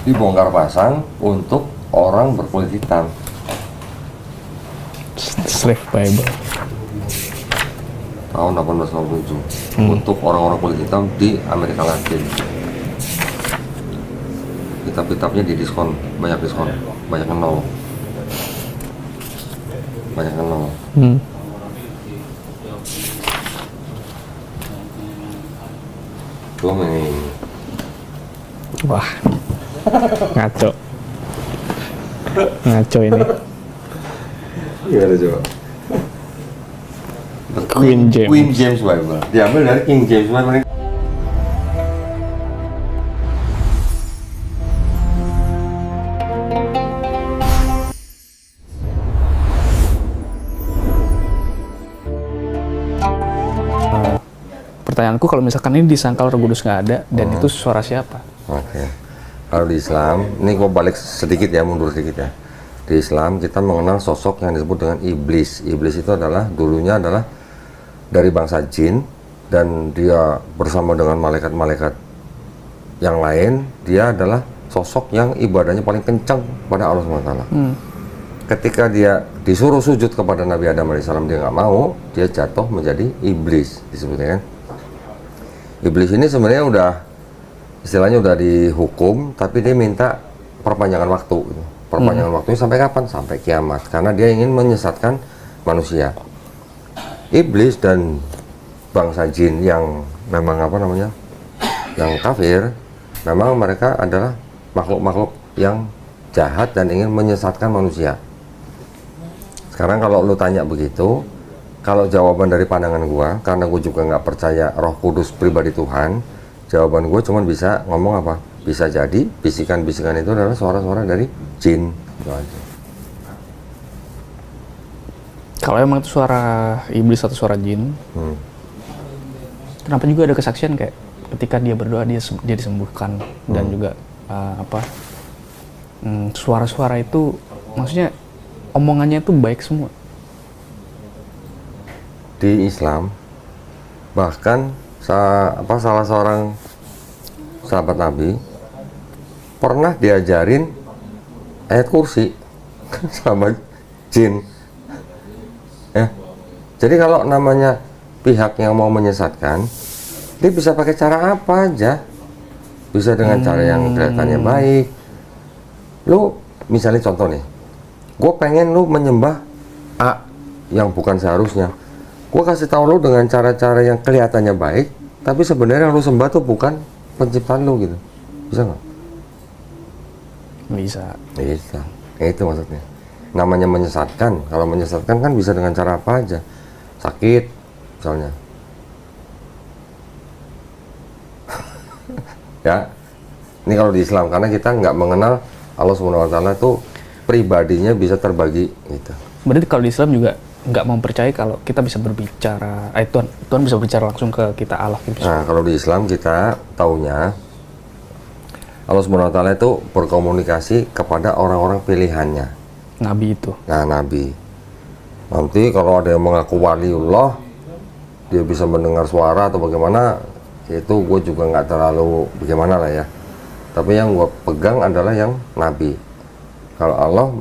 dibongkar pasang untuk orang berkulit hitam. Slave Bible. Tahun 1897 untuk orang-orang kulit hitam di Amerika Latin. Kitab-kitabnya di diskon, banyak diskon, banyak yang nol. Belum ini. Wah, ngaco ini. Gimana coba? Queen James Bible diambil dari King James Bible. Pertanyaanku, kalau misalkan ini disangkal Roh Kudus nggak ada dan itu suara siapa? Oke. Kalau di Islam, ini gua balik sedikit ya, mundur sedikit ya. Di Islam kita mengenal sosok yang disebut dengan iblis. Iblis itu dulunya adalah dari bangsa jin, dan dia bersama dengan malaikat-malaikat yang lain, dia adalah sosok yang ibadahnya paling kencang pada Allah SWT. Ketika dia disuruh sujud kepada Nabi Adam AS, dia nggak mau, dia jatuh menjadi iblis disebutnya kan. Iblis ini sebenarnya istilahnya udah dihukum, tapi dia minta perpanjangan waktu. Perpanjangan waktunya sampai kapan? Sampai kiamat, karena dia ingin menyesatkan manusia. Iblis dan bangsa jin yang memang yang kafir, memang mereka adalah makhluk-makhluk yang jahat dan ingin menyesatkan manusia. Sekarang kalau lu tanya begitu, kalau jawaban dari pandangan gua, karena gua juga nggak percaya Roh Kudus pribadi Tuhan, jawaban gua cuma bisa ngomong apa? Bisa jadi bisikan-bisikan itu adalah suara-suara dari jin. Gitu aja. Kalau emang itu suara iblis atau suara jin, kenapa juga ada kesaksian kayak ketika dia berdoa dia disembuhkan, dan juga suara-suara itu maksudnya omongannya itu baik semua. Di Islam bahkan salah seorang sahabat Nabi pernah diajarin ayat kursi sama jin ya. Jadi kalau namanya pihak yang mau menyesatkan, dia bisa pakai cara apa aja, bisa dengan cara yang kelihatannya baik. Lu misalnya contoh nih, gue pengen lu menyembah A yang bukan seharusnya, gue kasih tahu lu dengan cara-cara yang kelihatannya baik, tapi sebenarnya yang lu sembah tuh bukan penciptaan lu gitu. Bisa nggak? Bisa. Itu maksudnya. Namanya menyesatkan. Kalau menyesatkan kan bisa dengan cara apa aja. Sakit misalnya. Ya. Ini kalau di Islam, karena kita nggak mengenal Allah SWT itu pribadinya bisa terbagi gitu. Berarti kalau di Islam juga nggak mempercayai kalau kita bisa berbicara, Tuhan bisa berbicara langsung ke kita, Allah gitu. Nah, kalau di Islam kita taunya Allah SWT itu berkomunikasi kepada orang-orang pilihannya. Nabi itu. Nah, Nabi. Nanti kalau ada yang mengaku waliullah, dia bisa mendengar suara atau bagaimana, itu gue juga nggak terlalu bagaimana lah ya. Tapi yang gue pegang adalah yang Nabi. Kalau Allah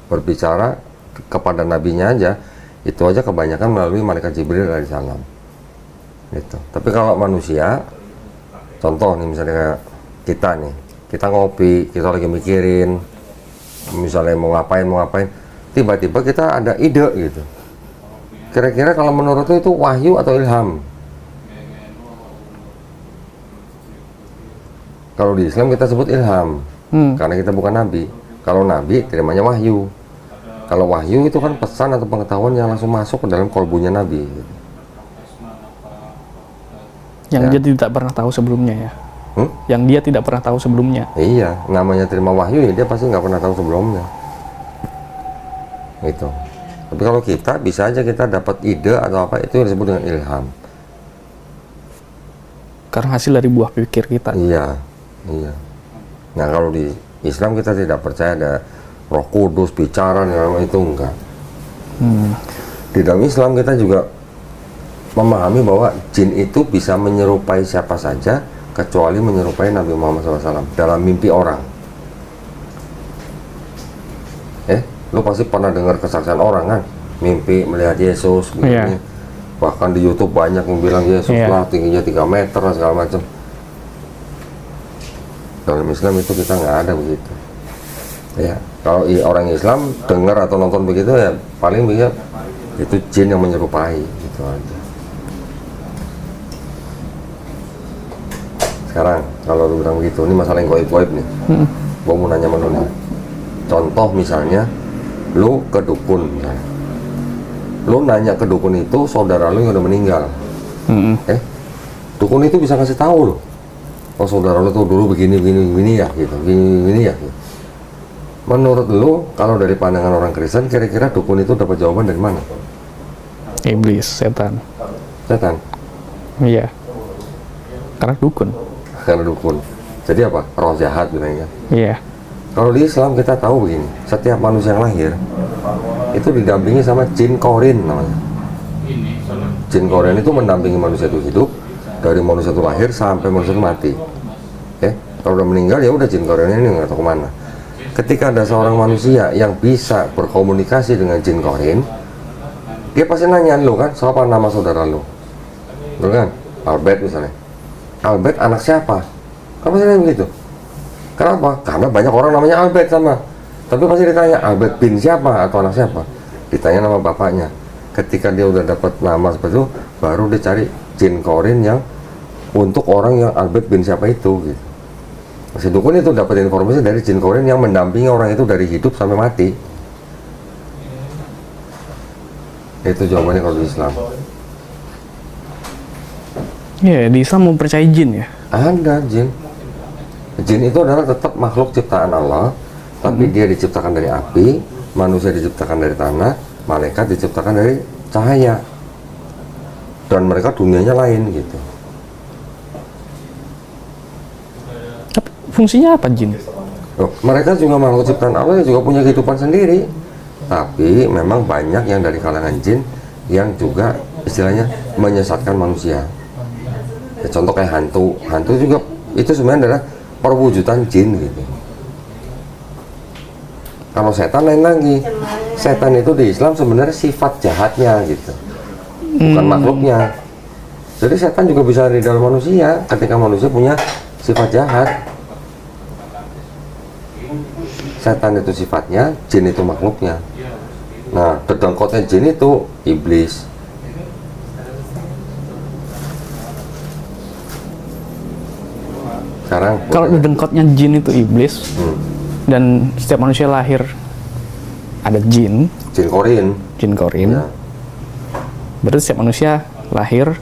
berbicara kepada nabinya aja, itu aja kebanyakan melalui malaikat Jibril alaihissalam. Gitu. Tapi kalau manusia, contoh nih misalnya kayak kita nih, kita ngopi, kita lagi mikirin, misalnya mau ngapain, tiba-tiba kita ada ide gitu. Kira-kira kalau menurut itu wahyu atau ilham? Kalau di Islam kita sebut ilham, karena kita bukan nabi. Kalau nabi terimanya wahyu. Kalau wahyu itu kan pesan atau pengetahuan yang langsung masuk ke dalam kolbunya nabi. Yang dia tidak pernah tahu sebelumnya ya. Yang dia tidak pernah tahu sebelumnya. Iya, namanya terima wahyu ya dia pasti nggak pernah tahu sebelumnya. Gitu. Tapi kalau kita bisa aja kita dapat ide atau apa, itu yang disebut dengan ilham. Karena hasil dari buah pikir kita. Iya. Nah kalau di Islam kita tidak percaya ada Roh Kudus bicara itu enggak. Di dalam Islam kita juga memahami bahwa jin itu bisa menyerupai siapa saja kecuali menyerupai Nabi Muhammad SAW dalam mimpi orang. Lu pasti pernah dengar kesaksian orang kan, mimpi melihat Yesus begini. Bahkan di YouTube banyak yang bilang Yesus lah tingginya 3 meter lah segala macam. Dalam Islam itu kita nggak ada begitu. Ya, kalau orang Islam dengar atau nonton begitu ya paling bisa itu jin yang menyerupai gitu aja. Sekarang kalau lu bilang begitu, ini masalah yang goib-goib nih. Gua mau nanya sama lu nih. Contoh misalnya lu ke dukun misalnya. Lu nanya ke dukun itu saudara lu yang udah meninggal. Dukun itu bisa kasih tahu lu, oh saudara lu tuh dulu begini ya gitu, begini ya gitu. Menurut lu kalau dari pandangan orang Kristen kira-kira dukun itu dapat jawaban dari mana? Iblis, setan. Setan? Iya, karena dukun. Karena dukun. Jadi apa? Roh jahat bilangnya. Iya. Kalau di Islam kita tahu begini, setiap manusia yang lahir itu didampingi sama jin korin namanya. Jin korin itu mendampingi manusia itu hidup, dari manusia itu lahir sampai manusia itu mati. Kalau udah meninggal ya udah jin korin ini nggak tahu kemana. Ketika ada seorang manusia yang bisa berkomunikasi dengan jin korin, dia pasti nanya lo kan, siapa nama saudara lo? Lo kan, Albert misalnya. Albert anak siapa? Kan pasti nanya begitu. Kenapa? Karena banyak orang namanya Albert sama. Tapi pasti ditanya Albert bin siapa atau anak siapa? Ditanya nama bapaknya. Ketika dia udah dapat nama seperti itu, baru dia cari jin korin yang untuk orang yang Albert bin siapa itu gitu. Si dukun itu dapat informasi dari jin korin yang mendampingi orang itu dari hidup sampai mati. Itu jawabannya kalau di Islam. Iya, di Islam mau percaya jin ya? Ada jin. Jin itu adalah tetap makhluk ciptaan Allah, tapi dia diciptakan dari api, manusia diciptakan dari tanah, malaikat diciptakan dari cahaya, dan mereka dunianya lain gitu. Tapi fungsinya apa jin? Mereka juga makhluk ciptaan Allah yang juga punya kehidupan sendiri, tapi memang banyak yang dari kalangan jin yang juga istilahnya menyesatkan manusia. Ya, contoh kayak hantu juga itu sebenarnya adalah perwujudan jin gitu. Kalau setan lain lagi. Setan itu di Islam sebenarnya sifat jahatnya gitu, bukan makhluknya. Jadi setan juga bisa ada di dalam manusia ketika manusia punya sifat jahat. Setan itu sifatnya, jin itu makhluknya. Nah, dedengkotnya jin itu iblis. Sekarang kalau dedengkotnya jin itu iblis, dan setiap manusia lahir ada jin korin ya. Berarti setiap manusia lahir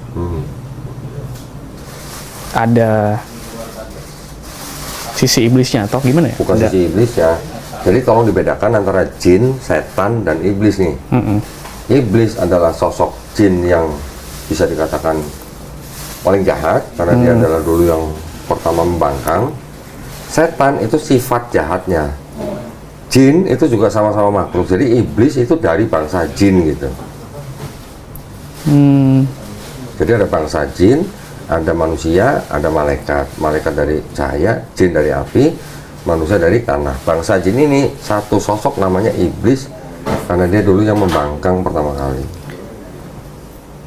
ada sisi iblisnya atau gimana ya? Bukan sisi iblis ya. Jadi tolong dibedakan antara jin, setan, dan iblis nih. Iblis adalah sosok jin yang bisa dikatakan paling jahat karena dia adalah dulu yang pertama membangkang. Setan itu sifat jahatnya. Jin itu juga sama-sama makhluk. Jadi iblis itu dari bangsa jin gitu. Jadi ada bangsa jin, ada manusia, ada malaikat. Malaikat dari cahaya, jin dari api, manusia dari tanah. Bangsa jin ini satu sosok namanya iblis karena dia dulu yang membangkang pertama kali.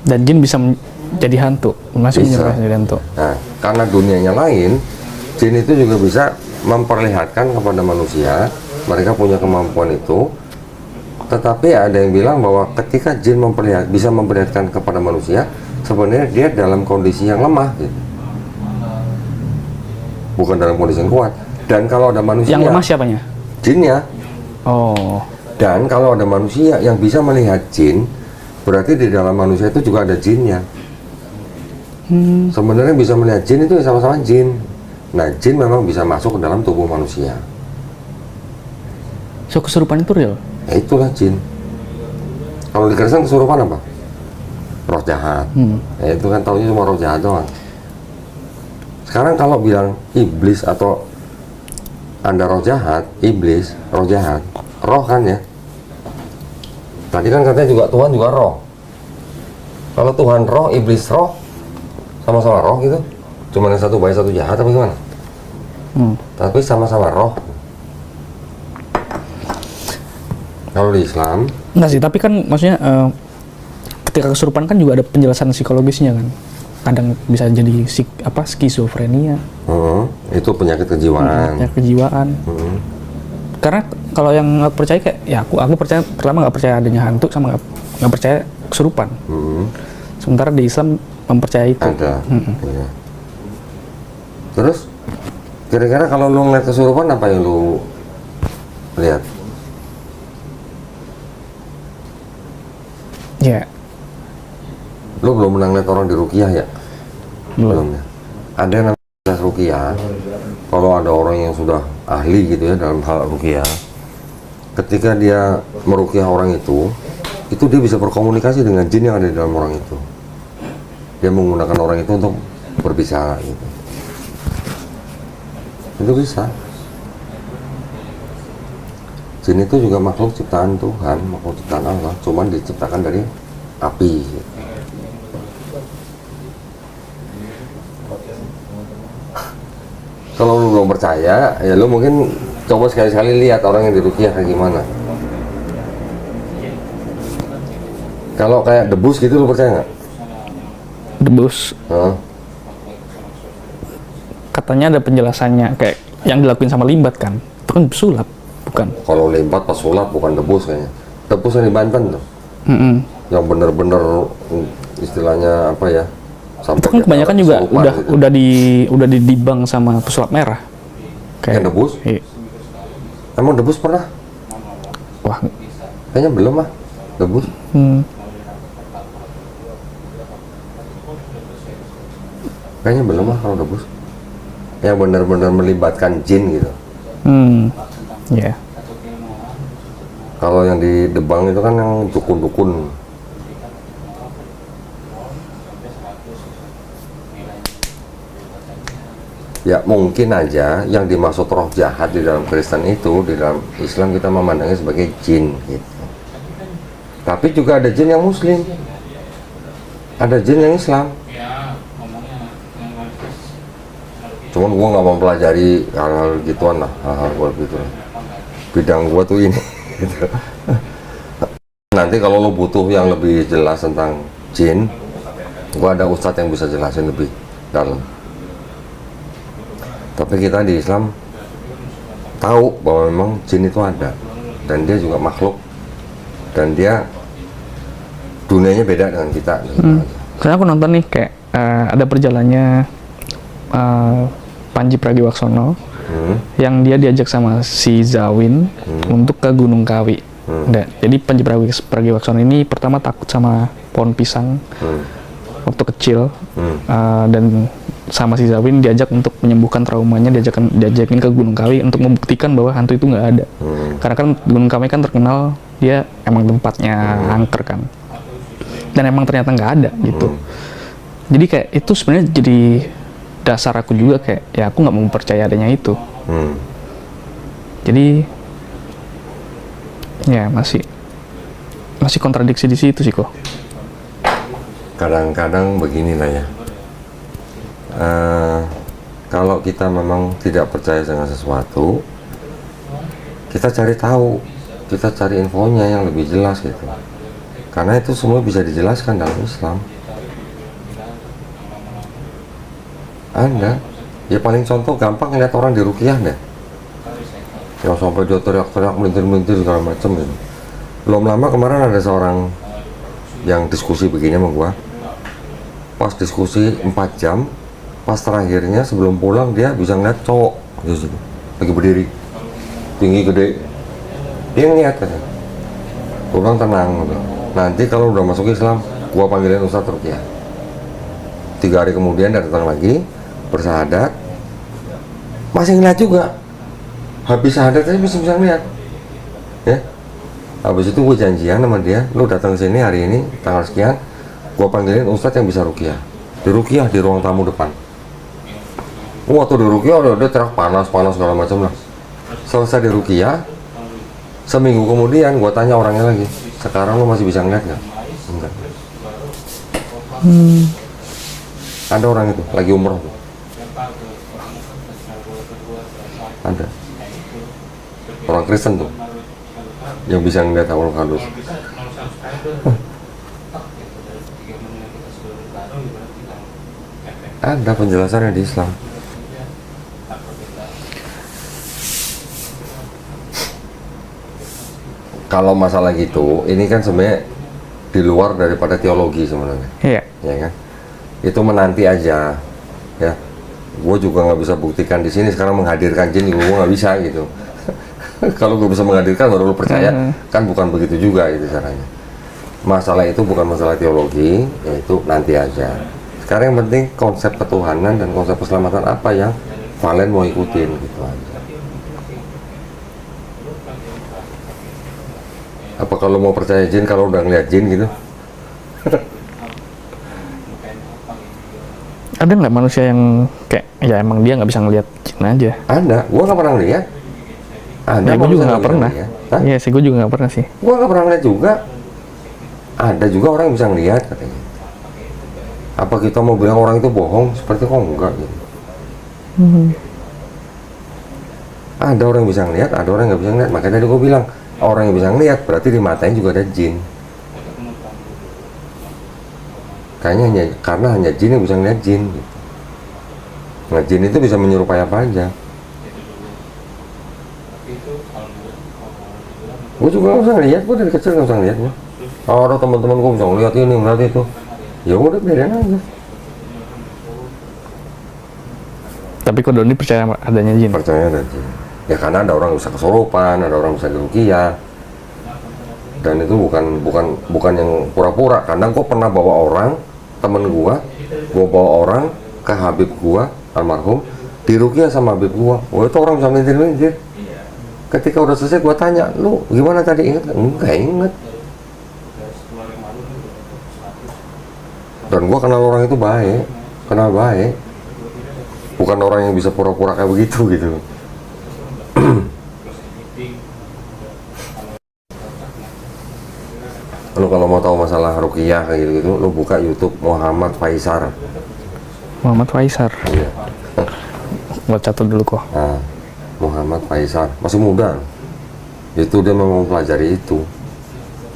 Dan jin bisa jadi hantu, masuk menjadi hantu. Nah, karena dunianya lain, jin itu juga bisa memperlihatkan kepada manusia, mereka punya kemampuan itu. Tetapi ada yang bilang bahwa ketika jin bisa memperlihatkan kepada manusia, sebenarnya dia dalam kondisi yang lemah gitu. Bukan dalam kondisi yang kuat. Dan kalau ada manusia yang lemah siapanya? Jinnya. Oh. Dan kalau ada manusia yang bisa melihat jin, berarti di dalam manusia itu juga ada jinnya. Sebenarnya bisa melihat jin itu sama-sama jin. Nah, jin memang bisa masuk ke dalam tubuh manusia. So, kesurupan itu real? Ya itulah jin. Kalau di Kristen kesurupan apa? Roh jahat. Ya itu kan taunya cuma roh jahat doang. Sekarang kalau bilang iblis atau Anda roh jahat, iblis, roh jahat, roh kan ya. Tadi kan katanya juga Tuhan juga roh. Kalau Tuhan roh, iblis roh, sama-sama roh gitu. Cuma yang satu baik satu jahat apa gimana? Tapi sama-sama roh. Kalau di Islam enggak sih, tapi kan maksudnya ketika kesurupan kan juga ada penjelasan psikologisnya kan. Kadang bisa jadi skizofrenia. Itu penyakit kejiwaan. Penyakit kejiwaan. Karena kalau yang aku percaya kayak ya aku percaya, pertama nggak percaya adanya hantu, sama nggak percaya kesurupan. Sementara di Islam mempercayai itu. Ada. Iya. Terus kira-kira kalau lu ngeliat kesurupan apa yang lu lihat? Ya. Lu belum pernah ngeliat orang di ruqyah ya? Belum ya. Ada yang namanya ruqyah. Kalau ada orang yang sudah ahli gitu ya dalam hal ruqyah, ketika dia meruqyah orang itu dia bisa berkomunikasi dengan jin yang ada di dalam orang itu. Dia menggunakan orang itu untuk berbicara gitu. Itu bisa. Jin itu juga makhluk ciptaan Tuhan, makhluk ciptaan Allah, cuman diciptakan dari api gitu. Kalau lu belum percaya, ya lu mungkin coba sekali-sekali lihat orang yang diruqyah kayak gimana. Kalau kayak debus gitu lu percaya nggak? Debus. Katanya ada penjelasannya kayak yang dilakuin sama limbat kan. Itu kan sulap, bukan? Kalau limbat pas sulap bukan debus kayaknya. Debus yang di Banten tuh. Yang bener-bener istilahnya apa ya? Sampai itu kan kebanyakan juga gitu. udah didibang sama pesulap merah. Kayak debus? Iya. Emang debus pernah? Wah, kayaknya belum ah. Debus. Kayaknya belum ah kalau debus. Yang benar-benar melibatkan jin gitu. Ya. Yeah. Kalau yang di Debang itu kan yang dukun-dukun. Ya mungkin aja yang dimaksud roh jahat di dalam Kristen itu, di dalam Islam kita memandangnya sebagai jin gitu. Tapi juga ada jin yang Muslim, ada jin yang Islam. Cuman gua nggak mau pelajari hal-hal gituan lah, hal-hal gitu lah. Bidang gua tuh ini gitu. Nanti kalau lo butuh yang lebih jelas tentang jin, gua ada ustadz yang bisa jelasin lebih dalam. Tapi kita di Islam tahu bahwa memang jin itu ada, dan dia juga makhluk, dan dia dunianya beda dengan kita. Karena aku nonton nih kayak ada perjalanannya Panji Pragiwaksono yang dia diajak sama si Zawin untuk ke Gunung Kawi. Jadi Panji Pragiwaksono ini pertama takut sama pohon pisang waktu kecil, dan sama si Zawin diajak untuk menyembuhkan traumanya, diajakin ke Gunung Kawi untuk membuktikan bahwa hantu itu nggak ada. Karena kan Gunung Kawi kan terkenal dia emang tempatnya angker kan, dan emang ternyata nggak ada gitu. Jadi kayak itu sebenarnya jadi dasar aku juga kayak ya aku nggak mau percaya adanya itu. Jadi ya masih kontradiksi di situ sih kok. Kadang-kadang beginilah ya. Kalau kita memang tidak percaya dengan sesuatu, kita cari tahu, kita cari infonya yang lebih jelas gitu. Karena itu semua bisa dijelaskan dalam Islam. Ada, ya paling contoh gampang ngeliat orang di ruqyah deh. Yang sampai dia teriak-teriak, melintir-melintir segala macam gitu. Belum lama kemarin ada seorang yang diskusi begini sama gua. Pas diskusi 4 jam, pas terakhirnya sebelum pulang dia bisa ngeliat cowok gitu, lagi berdiri tinggi gede, dia ngeliat kan. Gua bilang tenang gitu. Nanti kalau udah masuk Islam gua panggilin Ustadz ruqyah. 3 hari kemudian dia datang lagi bersahadat, masih ngeliat juga. Habis syahadat aja bisa ngeliat ya. Habis itu gue janjian sama dia, lu datang ke sini hari ini tanggal sekian, gue panggilin ustadz yang bisa ruqyah. Di ruqyah di ruang tamu depan. Waktu di ruqyah udah teriak panas segala macam lah. Selesai di ruqyah, seminggu kemudian gue tanya orangnya lagi, sekarang lu masih bisa ngeliat nggak? Enggak. Ada orang itu lagi umroh tuh. Ada. Orang Kristen tuh yang bisa ngeliat awal kardus. Ada penjelasannya di Islam. Kalau masalah gitu, ini kan sebenarnya di luar daripada teologi sebenarnya. Iya. Ya kan? Itu menanti aja. Ya. Gue juga nggak bisa buktikan di sini sekarang menghadirkan jin, gue nggak bisa gitu. Kalau gue bisa menghadirkan baru lu percaya, kan bukan begitu juga gitu caranya. Masalah itu bukan masalah teologi, yaitu nanti aja. Sekarang yang penting konsep ketuhanan dan konsep keselamatan apa yang Valen mau ikutin gitu aja. Apa kalau mau percaya jin kalau udah ngeliat jin gitu? Ada nggak manusia yang kayak ya emang dia nggak bisa ngelihat jin aja? Ada, gua nggak pernah lihat. Ada, Ya, gue juga nggak yang pernah. lihat. Hah? Iya sih, gue juga nggak pernah sih. Gua nggak pernah lihat juga. Ada juga orang yang bisa ngelihat katanya. Apa kita mau bilang orang itu bohong? Seperti kok enggak gitu. Ada orang yang bisa ngelihat, ada orang yang nggak bisa ngelihat. Makanya tadi gua bilang orang yang bisa ngelihat berarti di matanya juga ada jin. Kayaknya karena hanya jin yang bisa ngelihat jin gitu. Nah, jin itu bisa menyerupai apa aja. Gue juga nggak usah ngeliat, gue dari kecil nggak usah ngeliatnya. Ada teman-teman gue bisa ngeliat ini, ngeliat itu. Ya udah biarin aja. Tapi kok Doni percaya adanya jin? Percaya ada jin. Ya karena ada orang bisa kesurupan, ada orang bisa diruqyah. Dan itu bukan yang pura-pura. Karena gue pernah bawa orang, temen gue bawa orang ke Habib gue, almarhum, diruqyah sama Habib gue. Oh itu orang bisa melintir-melintir. Ketika udah selesai gue tanya, lu gimana tadi, inget? Enggak inget. Dan gue kenal orang itu baik, kenal baik. Bukan orang yang bisa pura-pura kayak begitu gitu. Lu kalau mau tahu masalah ruqyah kayak gitu, lu buka YouTube Muhammad Faisar. Muhammad Faisar. Iya. Buat catat dulu kok. Nah, Muhammad Faisar masih muda. Itu dia memang mempelajari itu.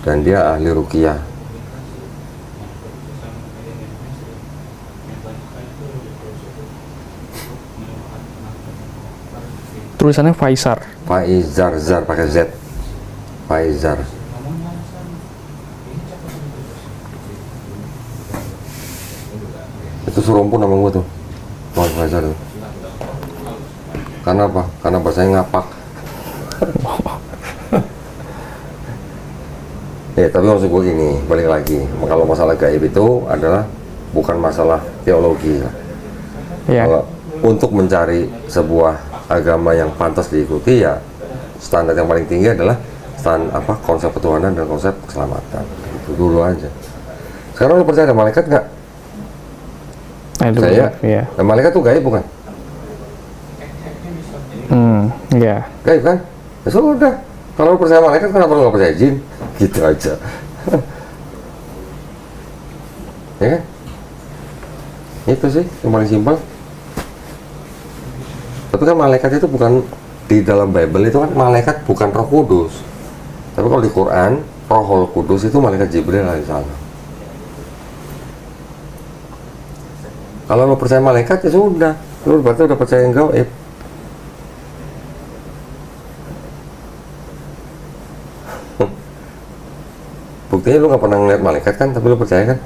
Dan dia ahli ruqyah. Tulisannya Faisar. Faizar, Zar pakai Z. Faizar. Itu Surumpun nama gue tuh. Muhammad Faizar tuh. Karena apa? Karena bahasanya ngapak. Ya, tapi maksud gue gini, balik lagi. Kalau masalah gaib itu adalah bukan masalah teologi. Ya. Kalau untuk mencari sebuah agama yang pantas diikuti, ya standar yang paling tinggi adalah konsep ketuhanan dan konsep keselamatan. Itu dulu aja. Sekarang lu percaya ada malaikat nggak? Nah, itu Saya, ya. nah, malaikat tuh gaib bukan? Iya. Gaib kan? Ya sudah. Kalau lu percaya malaikat, kenapa lu nggak percaya jin? Gitu aja. Ya kan? Itu sih yang paling simpel. Tapi kan malaikat itu bukan, di dalam Bible itu kan malaikat bukan Roh Kudus. Tapi kalau di Quran, Rohul Kudus itu malaikat Jibril alaihissalam. Kalau lo percaya malaikat ya sudah, lo berarti udah percaya yang gaib. Buktinya lo nggak pernah ngeliat malaikat kan, tapi lo percaya kan?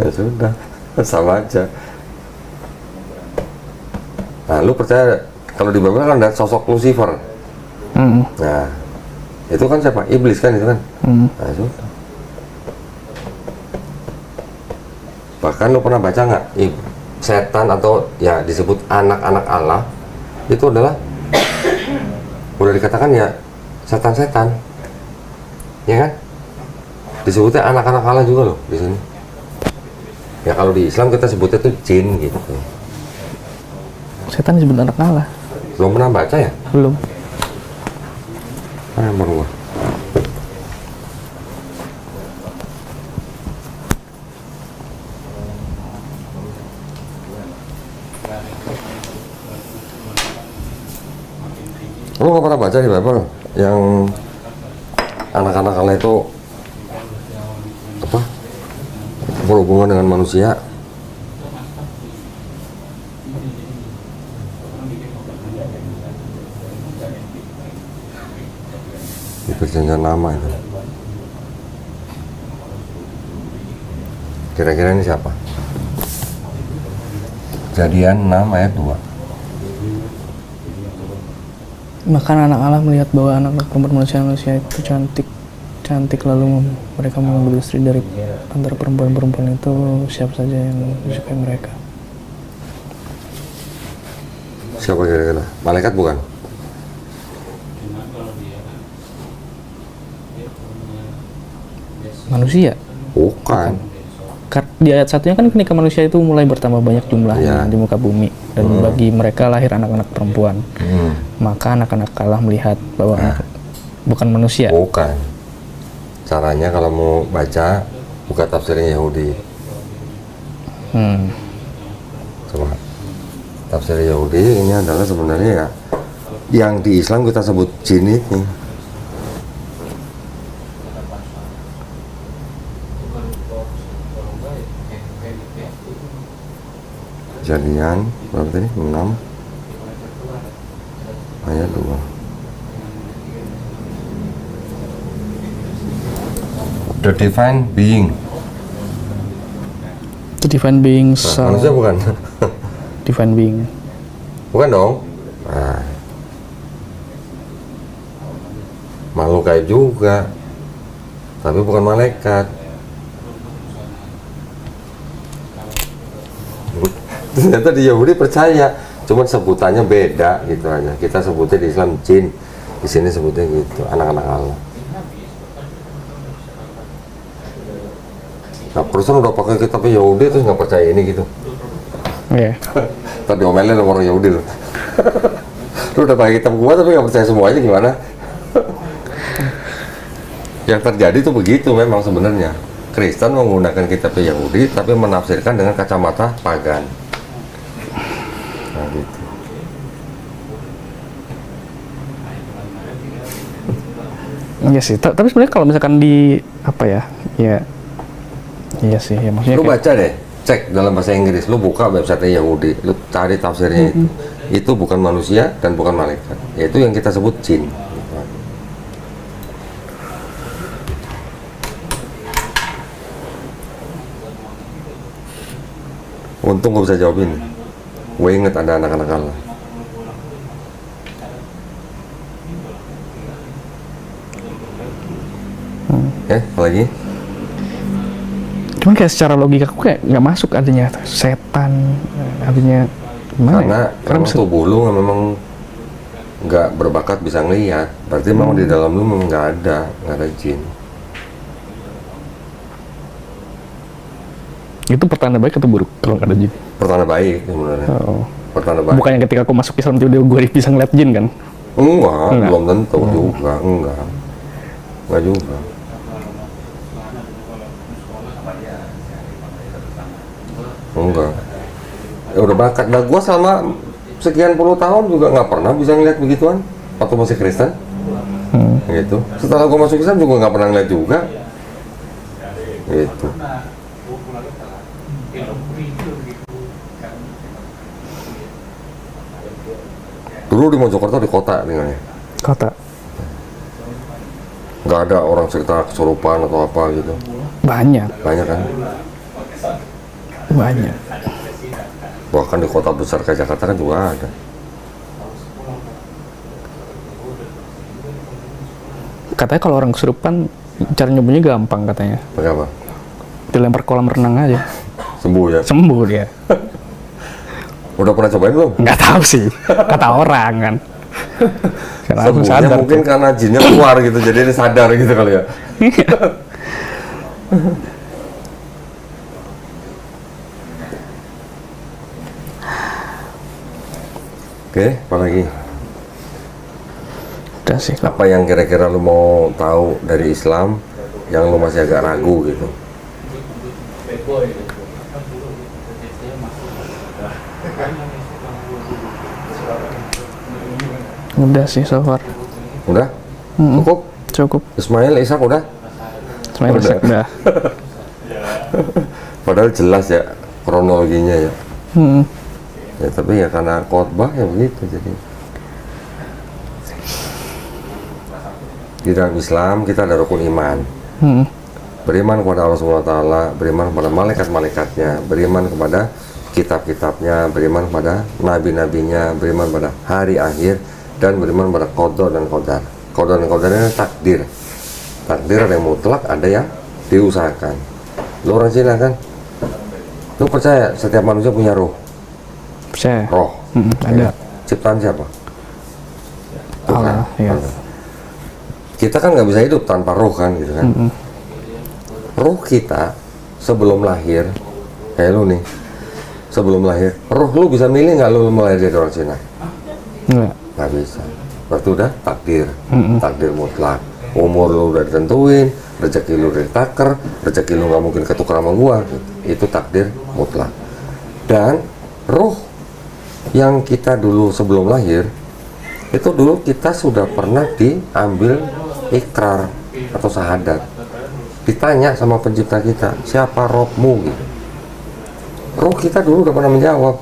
Ya sudah, sama aja. Nah, lu percaya kalau di Bible kan ada sosok Lucifer. Nah, itu kan siapa? Iblis kan itu kan. Nah, sudah. Bahkan lu pernah baca nggak? Setan atau ya disebut anak-anak Allah itu adalah udah dikatakan ya setan-setan, ya kan? Disebutnya anak-anak Allah juga loh di sini. Ya kalau di Islam kita sebutnya tuh jin gitu. Setan disebut anak Allah. Belum pernah baca ya? Belum. Baru gua. Lu nggak pernah baca di Bible yang anak-anak Allah itu apa berhubungan dengan manusia? Di perjanjian lama itu. Kira-kira ini siapa? Kejadian 6 ayat 2. Maka anak Allah melihat bahwa anak-anak perempuan manusia itu cantik lalu mereka mengambil istri dari antara perempuan-perempuan itu siapa saja yang disukai mereka. Siapa kira-kira? Malaikat bukan? Manusia? Bukan. Di ayat satunya kan ketika manusia itu mulai bertambah banyak jumlahnya di muka bumi dan bagi mereka lahir anak-anak perempuan. Maka anak-anak Allah melihat bahwa bukan manusia. Bukan. Caranya kalau mau baca buka tafsirnya Yahudi. Coba. Tafsir Yahudi ini adalah sebenarnya ya yang di Islam kita sebut jin ini. Kejadian berapa tadi? 6 ayat 2. The divine being. The divine being, Manusia bukan? divine being. Bukan dong. Nah. Makhluk gaib juga. Tapi bukan malaikat. Ternyata di Yahudi percaya, cuman sebutannya beda gitu aja. Kita sebutnya di Islam jin, di sini sebutnya gitu, anak-anak Allah. Nah, perusahaan udah pakai kitab Yahudi terus nggak percaya ini gitu. Iya. Tadi omelin sama orang Yahudi loh. Lu udah pakai kitab gua tapi nggak percaya semuanya gimana? Yang terjadi tuh begitu memang sebenarnya. Kristen menggunakan kitab Yahudi tapi menafsirkan dengan kacamata pagan. Nah, gitu. Iya sih, tapi sebenarnya kalau misalkan di apa ya, ya iya sih, ya maksudnya Lu baca deh, cek dalam bahasa Inggris, lu buka website Yahudi, lu cari tafsirnya itu bukan manusia dan bukan malaikat, yaitu yang kita sebut jin. Untung gue bisa jawab ini. Gue inget ada anak-anak Allah. Apa lagi? Cuman kayak secara logika aku kayak nggak masuk artinya setan, artinya gimana? Karena tubuh lu memang nggak berbakat bisa ngelihat, berarti memang di dalam lu memang nggak ada jin. Itu pertanda baik atau buruk kalau nggak ada jin? Pertanda baik sebenarnya. Pertanda baik. Bukannya ketika aku masuk Islam tiba-tiba gue bisa ngeliat jin kan? Enggak. Belum tentu juga, enggak juga. Enggak. Ya udah bakat. Nah, gua selama sekian puluh tahun juga nggak pernah bisa ngeliat begituan waktu masih Kristen. Gitu. Setelah gua masuk Islam juga nggak pernah ngeliat juga. Gitu. Dulu di Mojokerto di kota tinggalnya. Kota. Nggak ada orang cerita kesurupan atau apa gitu. Banyak. Banyak kan? Banyak. Bahkan di kota besar kayak Jakarta kan juga ada. Katanya kalau orang kesurupan cara nyembuhnya gampang katanya. Pakai apa? Dilempar kolam renang aja. Sembuh ya? Sembuh dia. Udah pernah cobain belum? Nggak tahu sih. Kata orang kan. Karena aku Sembuhnya sadar mungkin tuh. karena jinnya keluar gitu, jadi dia sadar gitu kali ya. Oke, apa lagi? Udah sih. Apa yang kira-kira lu mau tahu dari Islam yang lu masih agak ragu gitu? Udah sih so far. Udah? Cukup? Cukup. Ismail, Ishak udah? Semuanya Udah. udah. Padahal jelas ya kronologinya ya. Hmm. Ya tapi ya karena khotbah ya begitu jadi. Di dalam Islam kita ada rukun iman. Beriman kepada Allah SWT, beriman kepada malaikat-malaikatnya, beriman kepada kitab-kitabnya, beriman kepada nabi-nabinya, beriman pada hari akhir, dan beriman pada qada dan qadar. Qada dan qadarnya takdir. Takdir ada yang mutlak, ada yang diusahakan. Lu orang Cina kan? Lu percaya setiap manusia punya roh? Percaya. Roh. Ada. Ciptaan siapa? Allah, ya. Allah. Kita kan nggak bisa hidup tanpa roh kan, gitu kan? Roh kita sebelum lahir, kayak lu nih, sebelum lahir, roh lu bisa milih nggak lu lahir jadi orang Cina? Enggak. Nggak bisa. Berarti udah takdir, takdir mutlak. Umur lu udah ditentuin, rezeki lu udah ditaker, rezeki lu nggak mungkin ketukar sama gua. Itu takdir mutlak. Dan roh yang kita dulu sebelum lahir, itu dulu kita sudah pernah diambil ikrar atau syahadat. Ditanya sama pencipta kita, siapa Robmu? Gitu. Roh kita dulu udah pernah menjawab,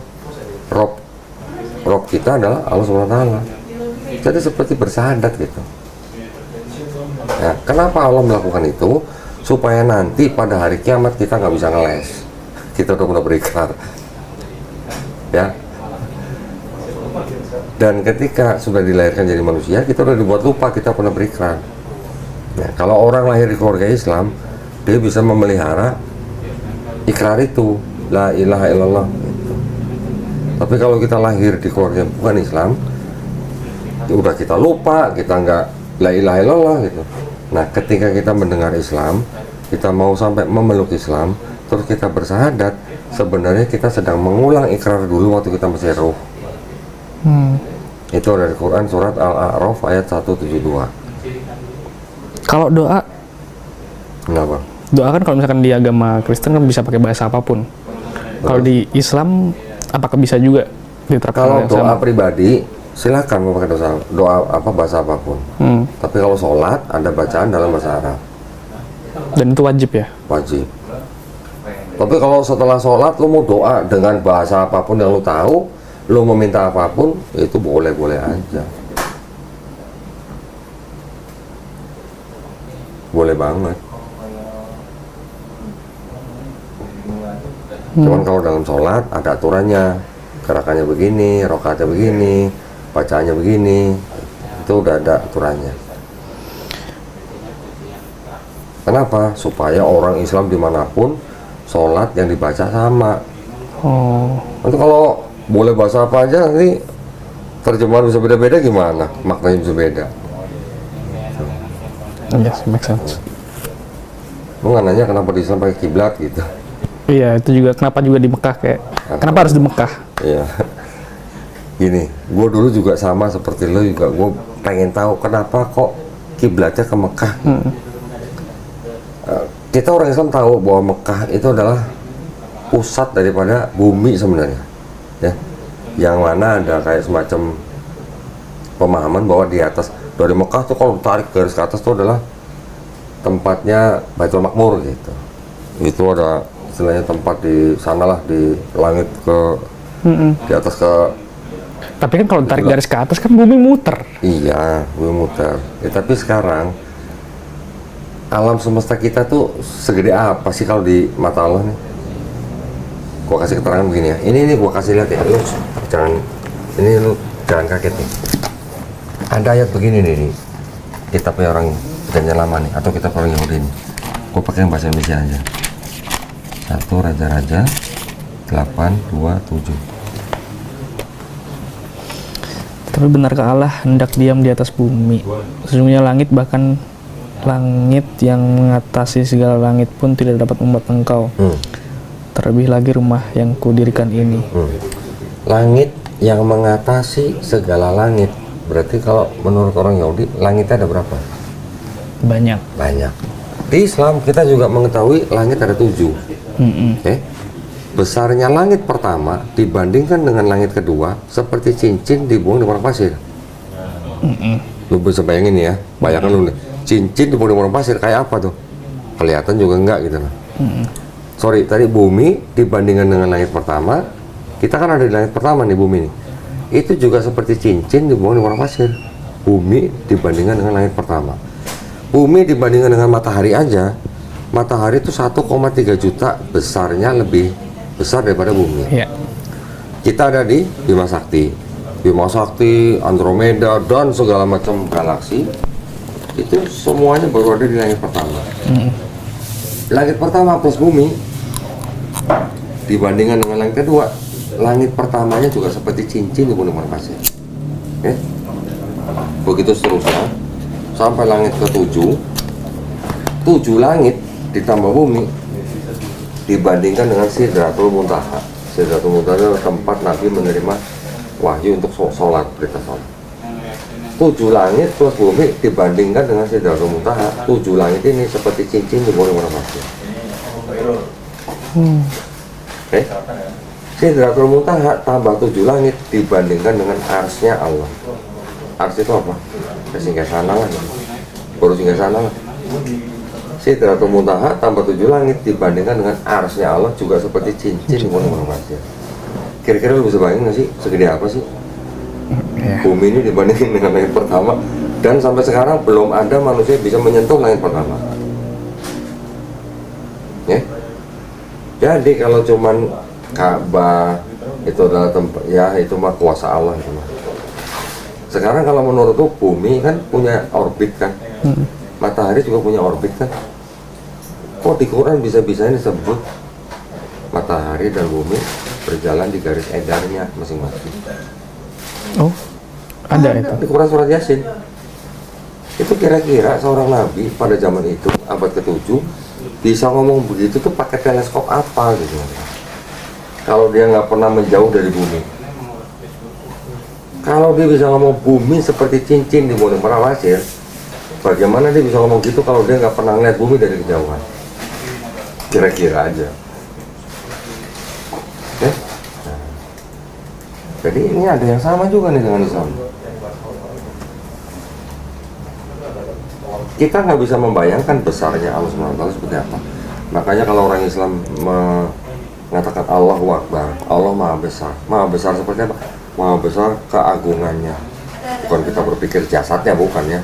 Rob kita adalah Allah SWT. Jadi seperti bersyahadat gitu. Nah, kenapa Allah melakukan itu? Supaya nanti pada hari kiamat kita nggak bisa ngeles. Kita udah pernah berikrar. Ya. Dan ketika sudah dilahirkan jadi manusia, kita udah dibuat lupa kita pernah berikrar. Nah, kalau orang lahir di keluarga Islam, dia bisa memelihara ikrar itu, la ilaha illallah. Gitu. Tapi kalau kita lahir di keluarga yang bukan Islam, udah kita lupa, kita nggak la ilaha illallah gitu. Nah, ketika kita mendengar Islam, kita mau sampai memeluk Islam, terus kita bersyahadat, sebenarnya kita sedang mengulang ikrar dulu waktu kita masih roh. Itu dari Quran surat Al-A'raf ayat 172. Kalau doa, Kenapa? doa kan kalau misalkan di agama Kristen kan bisa pakai bahasa apapun. Kalau di Islam, apakah bisa juga diterapkan? Kalau yang doa sama? pribadi, silakan mau pakai doa apa bahasa apapun. Tapi kalau sholat ada bacaan dalam bahasa Arab, Dan itu wajib ya? wajib. Tapi kalau setelah sholat lu mau doa dengan bahasa apapun yang lu tahu, lu meminta apapun, itu boleh-boleh aja. Boleh banget. Cuman kalau dalam sholat ada aturannya, gerakannya begini, rokaatnya begini, bacaannya begini, itu udah ada aturannya. Kenapa? Supaya orang Islam dimanapun sholat yang dibaca sama. Oh, Nanti kalau boleh bahasa apa aja, nanti terjemahan bisa beda-beda gimana? Maknanya bisa beda. yes, make sense. Lu nggak nanya kenapa di Islam pakai kiblat gitu? Iya, itu juga kenapa juga di Mekah kayak, kenapa harus di Mekah? Iya. Gini, gue dulu juga sama seperti lo juga, gue pengen tahu kenapa kok kiblatnya ke Mekah. Kita orang Islam tahu bahwa Mekah itu adalah pusat daripada bumi sebenarnya, ya. Yang mana ada kayak semacam pemahaman bahwa di atas dari Mekah tuh kalau tarik garis ke atas tuh adalah tempatnya Baitul Makmur gitu. Itu ada istilahnya tempat di sanalah di langit ke di atas ke. Tapi kan kalau tarik garis ke atas kan bumi muter. Iya, bumi muter. Ya, tapi sekarang alam semesta kita tuh segede apa sih kalau di mata Allah nih? Gua kasih keterangan begini ya. Ini gua kasih lihat ya. Lu jangan kaget nih. Ada ayat begini nih di kitabnya orang Perjanjian Lama nih, atau kitab orang Yahudi nih. Gua pakai yang bahasa Indonesia aja. 1 Raja-Raja 8:27. Tapi benarkah Allah hendak diam di atas bumi? Sesungguhnya langit, bahkan langit yang mengatasi segala langit pun tidak dapat membuat engkau. Terlebih lagi rumah yang kudirikan ini. Langit yang mengatasi segala langit. Berarti kalau menurut orang Yahudi, langitnya ada berapa? Banyak. Banyak. Di Islam kita juga mengetahui langit ada 7. Oke? besarnya langit pertama dibandingkan dengan langit kedua seperti cincin dibuang di padang pasir. Lu bisa bayangin ya, bayangkan lu nih, cincin dibuang di padang pasir kayak apa tuh? Kelihatan juga enggak gitu loh. Sorry, tadi bumi dibandingkan dengan langit pertama, kita kan ada di langit pertama nih bumi nih. Itu juga seperti cincin dibuang di padang pasir. Bumi dibandingkan dengan langit pertama. Bumi dibandingkan dengan matahari aja, matahari itu 1,3 juta besarnya, lebih besar daripada bumi. Iya. Kita ada di Bima Sakti. Bima Sakti, Andromeda, dan segala macam galaksi. Itu semuanya baru ada di langit pertama. Langit pertama plus bumi dibandingkan dengan langit kedua, langit pertamanya juga seperti cincin di padang pasir. Oke? Begitu seterusnya sampai langit ke-7. 7 langit ditambah bumi dibandingkan dengan Sidratul Muntaha. Sidratul Muntaha adalah tempat Nabi menerima wahyu untuk sholat, berita sholat. 7 langit plus bumi dibandingkan dengan Sidratul Muntaha. 7 langit ini seperti cincin di padang pasir. Oke? Sidratul Muntaha tambah 7 langit dibandingkan dengan arsy-nya Allah. Arsy itu apa? Singgah sana lah. Baru singgah sana lah. Sidratul Muntaha tambah 7 langit dibandingkan dengan arsy-nya Allah juga seperti cincin di padang pasir. Kira-kira lu bisa bayangin nggak sih segede apa sih? Bumi ini dibandingin dengan langit pertama, dan sampai sekarang belum ada manusia bisa menyentuh langit pertama. Ya? Jadi kalau cuman Ka'bah itu adalah tempat, ya itu mah kuasa Allah itu mah. Sekarang kalau menurut tuh bumi kan punya orbit kan, matahari juga punya orbit kan. Kok di Quran bisa-bisanya disebut matahari dan bumi berjalan di garis edarnya masing-masing? Oh, ada itu di Quran surat Yasin. Itu kira-kira seorang nabi pada zaman itu abad ke-7 bisa ngomong begitu tuh pakai teleskop apa gitu? Kalau dia nggak pernah menjauh dari bumi. Kalau dia bisa ngomong bumi seperti cincin di padang pasir, bagaimana dia bisa ngomong gitu kalau dia nggak pernah ngeliat bumi dari kejauhan? Kira-kira aja. Oke? Nah. Jadi ini ada yang sama juga nih dengan Islam. Kita nggak bisa membayangkan besarnya Allah SWT seperti apa. Makanya kalau orang Islam mengatakan Allahu Akbar, Allah Maha Besar. Maha Besar seperti apa? Maha Besar keagungannya. Bukan kita berpikir jasadnya, bukan ya.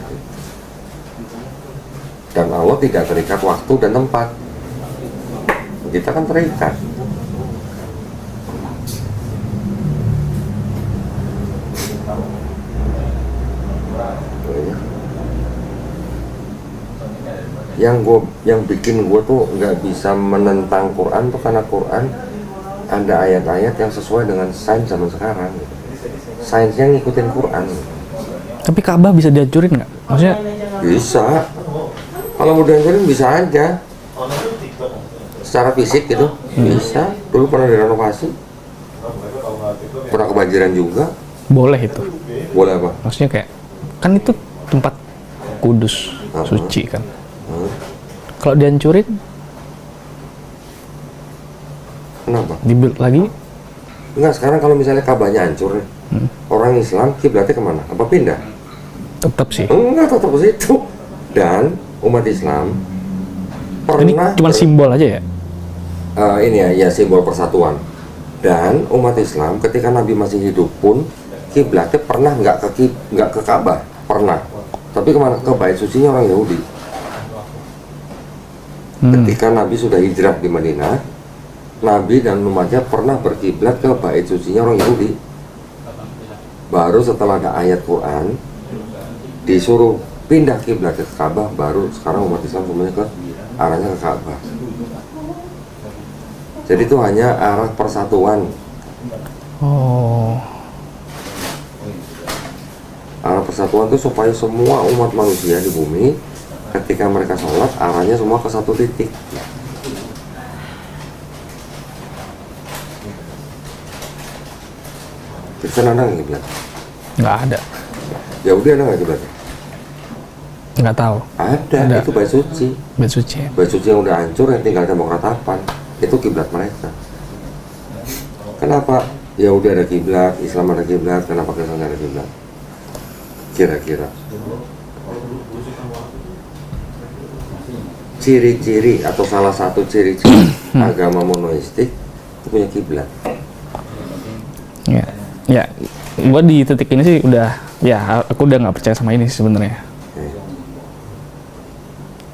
Dan Allah tidak terikat waktu dan tempat. Kita kan terikat. Yang bikin gue tuh nggak bisa menentang Quran tuh karena Quran ada ayat-ayat yang sesuai dengan sains zaman sekarang. Sainsnya ngikutin Quran. Tapi Ka'bah bisa dihancurin nggak? Maksudnya bisa. Kalau mau dihancurin bisa aja. Secara fisik gitu bisa. Dulu pernah direnovasi. Pernah kebanjiran juga. boleh itu? Boleh apa? Maksudnya kayak kan itu tempat kudus, suci kan. Kalau dihancurin, kenapa? dibuild lagi? Enggak, sekarang kalau misalnya Ka'bahnya hancur nih, orang Islam kiblatnya kemana? Apa pindah? Tetap sih. Enggak, tetap ke situ. Dan umat Islam Ini pernah cuma simbol aja ya? ini ya simbol persatuan. Dan umat Islam ketika Nabi masih hidup pun kiblatnya pernah nggak ke Ka'bah, pernah. Tapi kemana? Ke bait sucinya orang Yahudi. Ketika Nabi sudah hijrah di Madinah, Nabi dan umatnya pernah berkiblat ke bait sucinya orang Yahudi. Baru setelah ada ayat Quran disuruh pindah kiblat ke Ka'bah, baru sekarang umat Islam semuanya ke arahnya ke Ka'bah. Jadi itu hanya arah persatuan. Oh. Arah persatuan itu supaya semua umat manusia di bumi ketika mereka sholat arahnya semua ke satu titik. Kristen ada nggak kiblat? Nggak ada. Yahudi ada nggak kiblat? Nggak tahu. Ada. Itu bait suci. Bait suci ya? Bait suci yang udah hancur yang tinggal tembok ratapan. Itu kiblat mereka. Kenapa Yahudi ada kiblat, Islam ada kiblat, kenapa Kristen ada kiblat? Kira-kira ciri-ciri atau salah satu ciri-ciri agama monoistik itu punya kiblat. Ya, gua di titik ini sih udah, ya aku udah nggak percaya sama ini sebenarnya.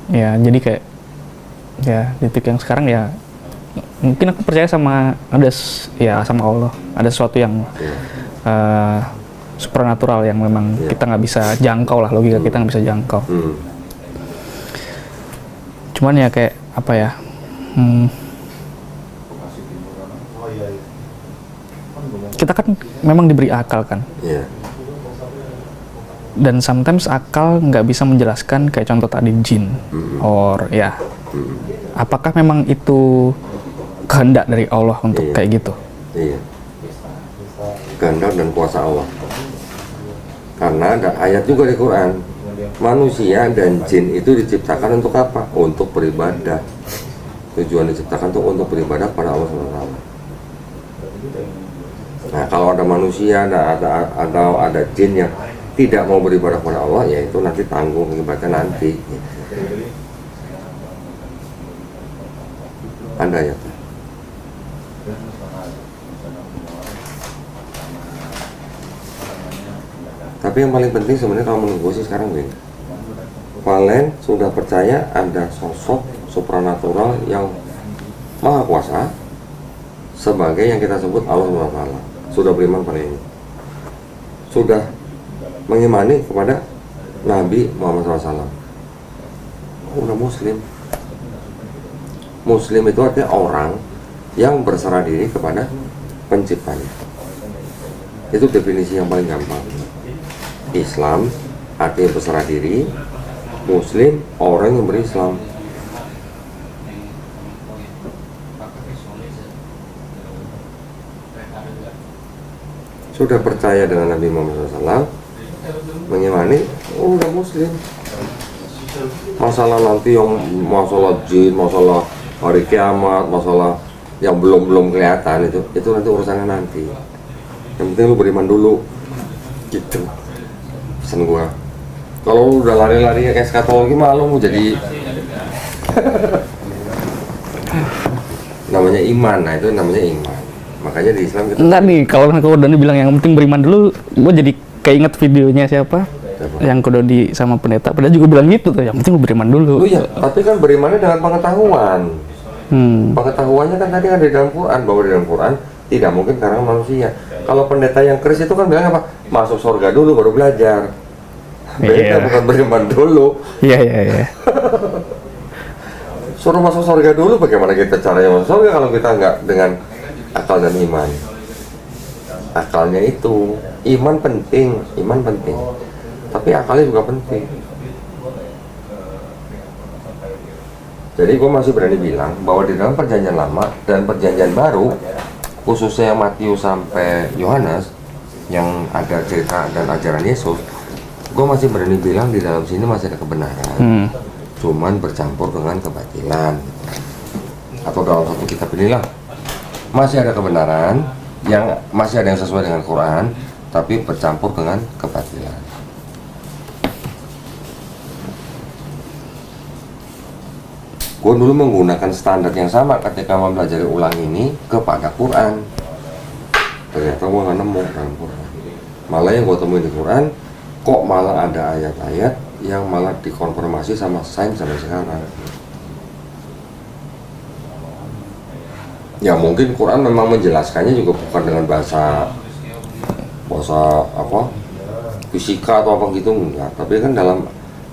Ya, jadi kayak ya di titik yang sekarang ya mungkin aku percaya sama sama Allah, ada sesuatu yang supernatural yang memang kita nggak bisa jangkau lah, logika kita nggak bisa jangkau. Cuman ya kayak apa ya, kita kan memang diberi akal kan, dan sometimes akal nggak bisa menjelaskan, kayak contoh tadi jin, apakah memang itu kehendak dari Allah untuk kayak gitu? Iya, kehendak dan kuasa Allah. Karena ada ayat juga di Quran, manusia dan jin itu diciptakan untuk apa? Untuk beribadah. Tujuan diciptakan tuh untuk beribadah pada Allah SWT. Nah, kalau ada manusia, ada jin yang tidak mau beribadah pada Allah, ya itu nanti tanggung akibatnya nanti. Ada ya. Tapi yang paling penting sebenarnya kalau menurut gue sih sekarang gini, Valen sudah percaya ada sosok supranatural yang maha kuasa sebagai yang kita sebut Allah SWT. Sudah beriman pada ini, sudah mengimani kepada Nabi Muhammad SAW. Udah muslim. Muslim itu artinya orang yang berserah diri kepada penciptanya. Itu definisi yang paling gampang. Islam artinya berserah diri, Muslim orang yang berislam. Sudah percaya dengan Nabi Muhammad SAW, mengimani, udah Muslim. Masalah nanti yang masalah jin, masalah hari kiamat, masalah yang belum kelihatan itu nanti urusannya nanti. Yang penting lu beriman dulu, gitu. Pesan gua. Kalau lu udah lari-lari kayak eskatologi mah lu mau jadi namanya iman. Nah itu namanya iman. Makanya di Islam kita enggak nih, kalau Doni bilang yang penting beriman dulu, gua jadi keinget videonya siapa? Yang Doni sama pendeta, pendeta juga bilang gitu tuh, yang penting lu beriman dulu. Oh iya, tapi kan berimannya dengan pengetahuan. Pengetahuannya kan tadi ada di dalam Quran, bahwa di dalam Quran tidak mungkin karena manusia. Kalau pendeta yang keris itu kan bilang apa? Masuk surga dulu baru belajar. Beda, bukan beriman dulu. Iya. Suruh masuk surga dulu, bagaimana kita caranya masuk surga kalau kita nggak dengan akal dan iman? Akalnya itu, iman penting, tapi akalnya juga penting. Jadi gue masih berani bilang bahwa di dalam perjanjian lama dan perjanjian baru, khususnya yang Matius sampai Yohanes yang ada cerita dan ajaran Yesus, gue masih berani bilang di dalam sini masih ada kebenaran, cuman bercampur dengan kebatilan. Atau dalam satu kitab inilah masih ada kebenaran yang masih ada yang sesuai dengan Quran, tapi bercampur dengan kebatilan. Gue dulu menggunakan standar yang sama ketika mempelajari ulang ini kepada Quran. Ternyata gue nggak nemu dalam Quran. Malah yang gue temuin di Quran, kok malah ada ayat-ayat yang malah dikonfirmasi sama sains sampai sekarang. Ya mungkin Quran memang menjelaskannya juga bukan dengan bahasa apa fisika atau apa gitu, enggak. Tapi kan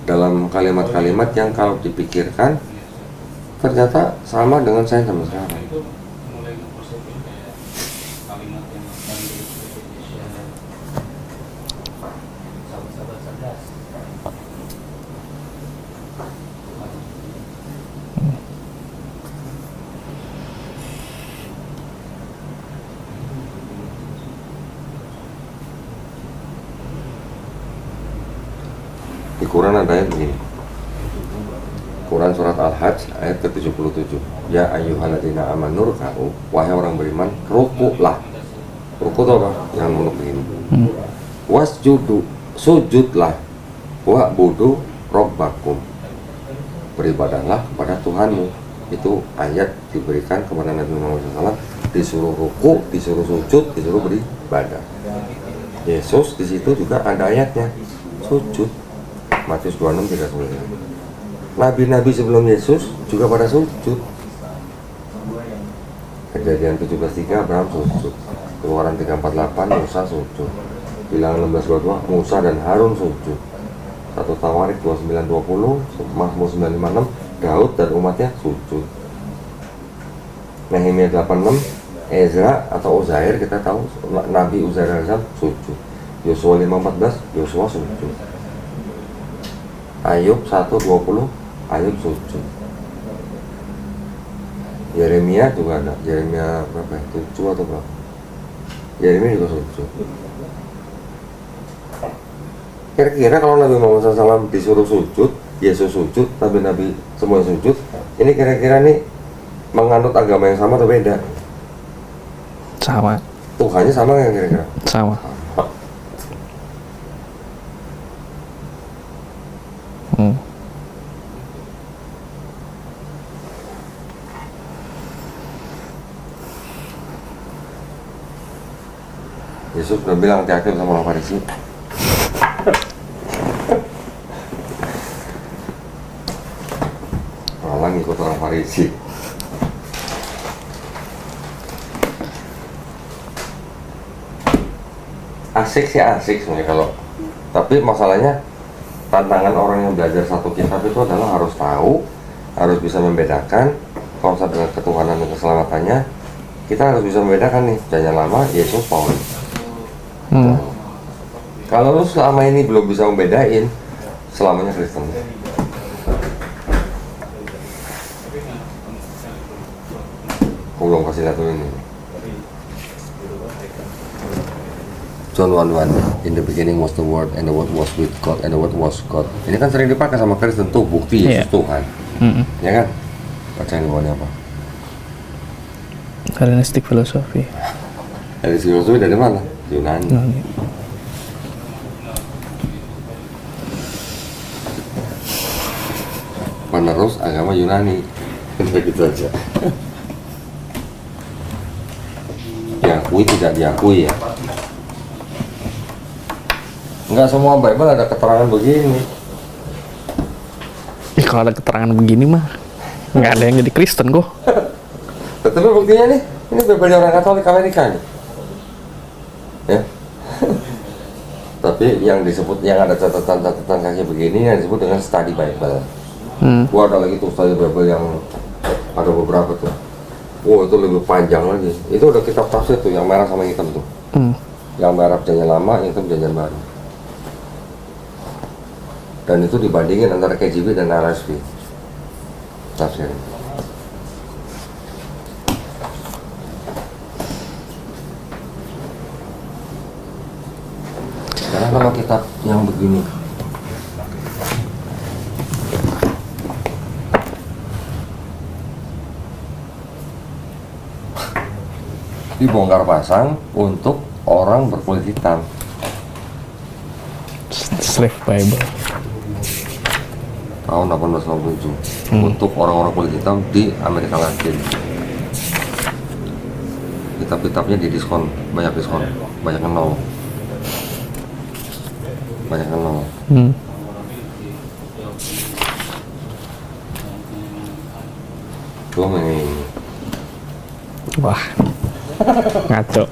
dalam kalimat-kalimat yang kalau dipikirkan ternyata sama dengan sains sampai sekarang. Di Quran ada yang begini, Quran surat Al-Hajj ayat ke-77. Ya ayyuhalladzina amanu ruk'u, wahai orang beriman, rukuklah. Ruku itu apa? Yang menurut begini. Wasjudu, sujudlah. Wa'budu rabbakum, beribadahlah kepada Tuhanmu. Itu ayat diberikan kepada Nabi Muhammad SAW, disuruh ruku, disuruh sujud, disuruh beribadah. Yesus di situ juga ada ayatnya, sujud. Matius 26:39. Nabi-nabi sebelum Yesus juga pada sujud. Kejadian 17:3 Abraham sujud. Keluaran 3:48 Musa sujud. Bilangan 16:22 Musa dan Harun sujud. 1 Tawarik 29:20, Mazmur 9:56 Daud dan umatnya sujud. Nehemia 8:6 Ezra atau Uzair, kita tahu Nabi Uzair AS sujud. Yosua 5:14 Yosua sujud. Ayub 1:20 Ayub sujud. Yeremia juga ada. Yeremia berapa? 7 atau berapa? Yeremia juga sujud. Kira-kira kalau Nabi Muhammad SAW disuruh sujud, Yesus sujud, Nabi-Nabi semua sujud, ini kira-kira nih menganut agama yang sama atau beda? Sama. Tuhannya sama nggak kira-kira? Sama. Yesus udah bilang hati-hati sama orang Farisi. Malah ngikut orang Farisi. Asik sih asik sebenarnya kalau, tapi masalahnya tantangan orang yang belajar satu kitab itu adalah harus tahu, harus bisa membedakan konsep dengan ketuhanan dan keselamatannya. Kita harus bisa membedakan nih, Perjanjian Lama, Yesus, Paulus. Kalau lu selama ini belum bisa membedain, selamanya Kristen. Aku belum kasih lihat ini. John 1:1, in the beginning was the Word, and the Word was with God, and the Word was God. Ini kan sering dipakai sama Kristen tuh, bukti Yesus Tuhan. Ya kan? Bacain bawahnya apa? Hellenistic philosophy. Hellenistic philosophy dari mana? Yunani. Penerus agama Yunani. Begitu aja. Diakui tidak diakui ya. Enggak semua Bible ada keterangan begini. Kalau ada keterangan begini mah nggak ada yang jadi Kristen kok. Tetapi buktinya nih, ini Bible orang Katolik Amerika nih. Ya. Tapi yang disebut, yang ada catatan-catatan kaki begini yang disebut dengan study Bible. Gua ada lagi tuh study Bible yang ada beberapa tuh. Wow, itu lebih panjang lagi. Itu udah kitab tafsir tuh, yang merah sama hitam tuh. Yang merah Perjanjian Lama, yang hitam Perjanjian Baru. Dan itu dibandingin antara KJV dan RSV tafsir. Karena kalau kitab yang begini dibongkar pasang untuk orang berkulit hitam, Slave Bible tahun 1897 untuk orang-orang kulit hitam di Amerika Latin. Kitab-kitabnya di diskon, banyak diskon, banyak yang nol. Belum ini. Wah, ngaco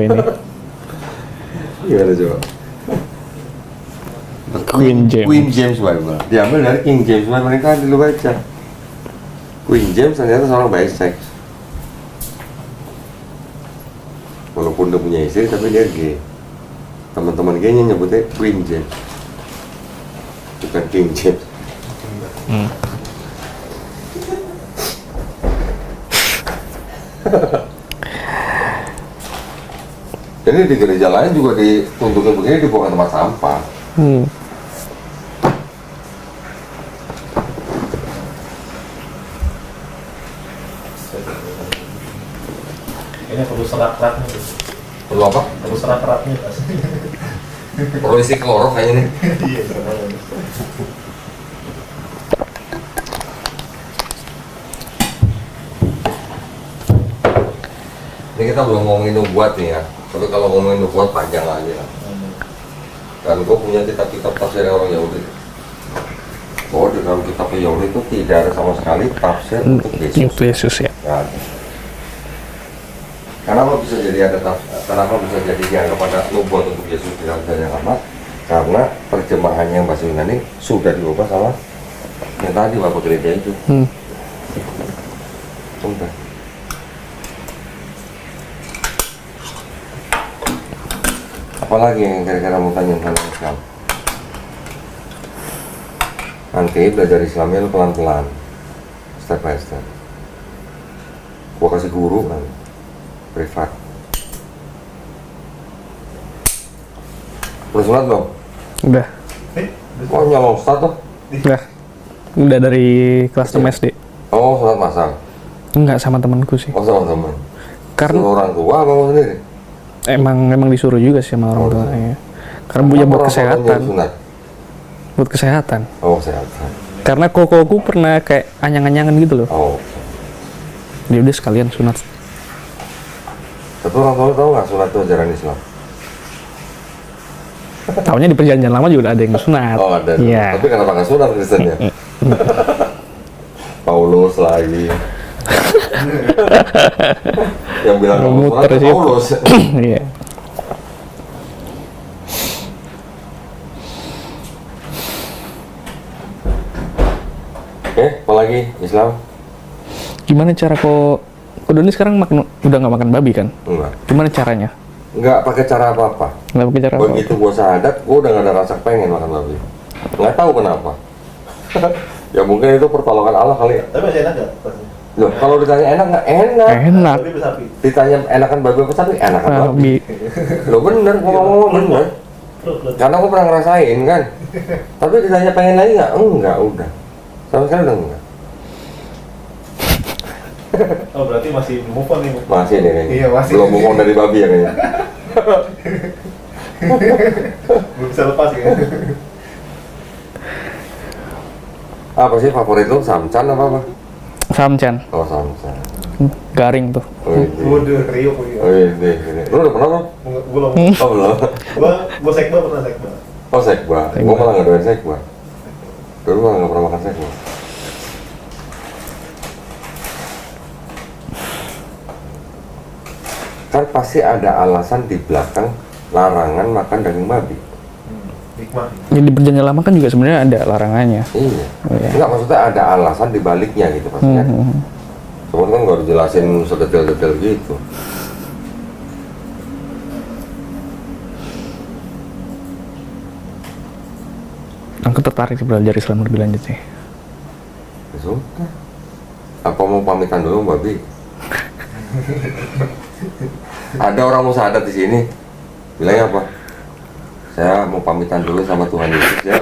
ini. Gimana coba? Queen James Bible diambil dari King James Bible. Mereka dulu baca Queen James ternyata seorang bisex, walaupun dia punya istri tapi dia gay. Teman-teman gaynya nyebutnya Queen James, bukan King James. Jadi di gereja lain juga dituntutin begini, dibuang ke tempat sampah. serat-seratnya tuh. Perlu apa? Terus serat-seratnya pas. Perlu isi kloro kayaknya nih. Iya, sama. Ini kita belum ngomongin nubuat nih ya. Tapi kalau ngomongin nubuat panjang lagi lah. Dan gue punya kitab-kitab tafsir orang Yahudi. Bahwa di dalam kitab Yahudi itu tidak ada sama sekali tafsir untuk Yesus. Untuk Yesus ya. Nggak ada. Kenapa bisa jadi kenapa bisa jadi dianggap ada nubuat untuk Yesus di dalam yang amat? Karena terjemahannya yang bahasa Yunani sudah diubah sama yang tadi Bapak gereja itu. Sudah. Apalagi yang kira-kira mau tanya tentang Islam? Nanti belajar Islamnya lu pelan-pelan, step by step. Gua kasih guru kan, privat. Udah sunat belum? Udah. Oh nyolong ustad tuh? Udah dari kelas 6 SD. Oh sunat masal? Enggak, sama temanku sih. Oh sama teman? Karena Suruh orang tua apa mau sendiri? emang disuruh juga sih sama orang tua. Ya. Karena punya buat Orang tua kesehatan. nyuruh sunat? Buat kesehatan. Oh kesehatan. Karena kokoku pernah kayak anyang-anyangan gitu loh. Oh. Dia udah sekalian sunat. Tapi orang tua tahu nggak sunat itu ajaran Islam? Taunya di perjanjian lama juga udah ada yang sunat. Oh ada. Iya. Tapi kenapa nggak sunat Kristennya? Paulus lagi. Yang bilang kamu sunat Muter itu situ. Paulus. Iya. Apalagi Islam? Gimana cara kok Doni sekarang udah nggak makan babi kan? Enggak. Gimana caranya? Nggak pakai cara apa-apa. Nggak pakai cara apa? Begitu gua syahadat, gua udah nggak ada rasa pengen makan babi. Nggak tahu kenapa. Ya mungkin itu pertolongan Allah kali ya. Tapi masih enak nggak? Pasnya? Loh, kalau ditanya enak nggak? Enak. Enak. Tapi sapi. Ditanya enakan babi apa sapi? Enakan babi. Babi. Loh bener, gua ngomong bener. Karena gua pernah ngerasain kan. Tapi ditanya pengen lagi nggak? Enggak, udah. Sama sekali udah enggak. Oh berarti masih move on nih. Masih nih kayaknya. Iya, masih. Belum move on dari babi ya kayaknya. Belum bisa lepas ya. Apa sih favorit lu? Samcan apa apa? Samcan. Oh samcan. Garing tuh. Oh ini. Waduh, Rio punya. Oh ini. Lu udah pernah belum? Belum. Oh belum. Gua sekba pernah sekba. Oh sekba. Gua malah nggak doyan sekba. Dulu malah nggak pernah makan sekba. Kan pasti ada alasan di belakang larangan makan daging babi. Nikmat. Jadi di perjanjian lama kan juga sebenarnya ada larangannya. Iya. Oh, iya. Enggak, maksudnya ada alasan di baliknya gitu pastinya. Cuman kan nggak dijelasin sedetail-detail gitu. Aku tertarik belajar Islam lebih lanjut sih. Ya sudah. Apa mau pamitan dulu Mbak Bi? Ada orang mau syahadat di sini. Bilangnya apa? Saya mau pamitan dulu sama Tuhan Yesus ya.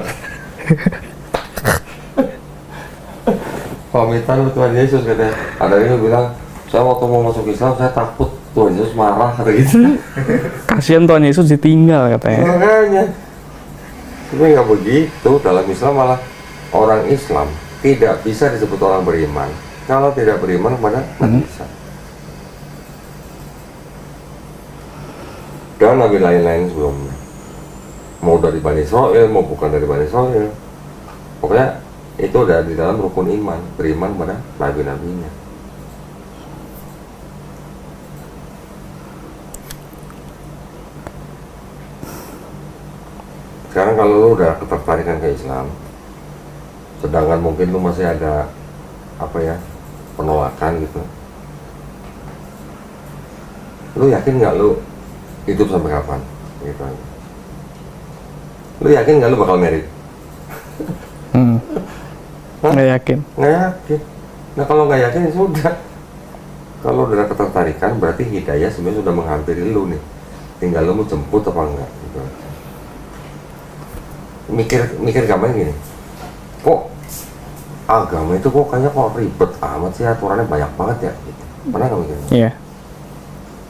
Pamitan sama Tuhan Yesus katanya. Ada yang bilang, saya waktu mau masuk Islam saya takut Tuhan Yesus marah kata gitu. Kasihan Tuhan Yesus ditinggal katanya. Makanya. Tapi nggak begitu, dalam Islam malah orang Islam tidak bisa disebut orang beriman kalau tidak beriman kepada Nabi Isa dan nabi lain-lain sebelumnya, mau dari Bani Israil mau bukan dari Bani Israil, pokoknya itu udah di dalam rukun iman, beriman kepada nabi-nabinya. Sekarang kalau lu udah ketertarikan ke Islam, sedangkan mungkin lu masih ada apa ya, penolakan gitu, lu yakin nggak lu hidup sampai kapan? Gitu aja. Lu yakin nggak lu bakal married? Nggak yakin. Nggak yakin. Nah kalau nggak yakin ya sudah. Kalau udah ada ketertarikan berarti hidayah sebenarnya sudah menghampiri lu nih. Tinggal lu mau jemput apa enggak gitu aja. Mikir gampang gini, kok agama itu kok kayaknya kok ribet amat sih, aturannya banyak banget ya gitu. Pernah nggak mikir? Iya.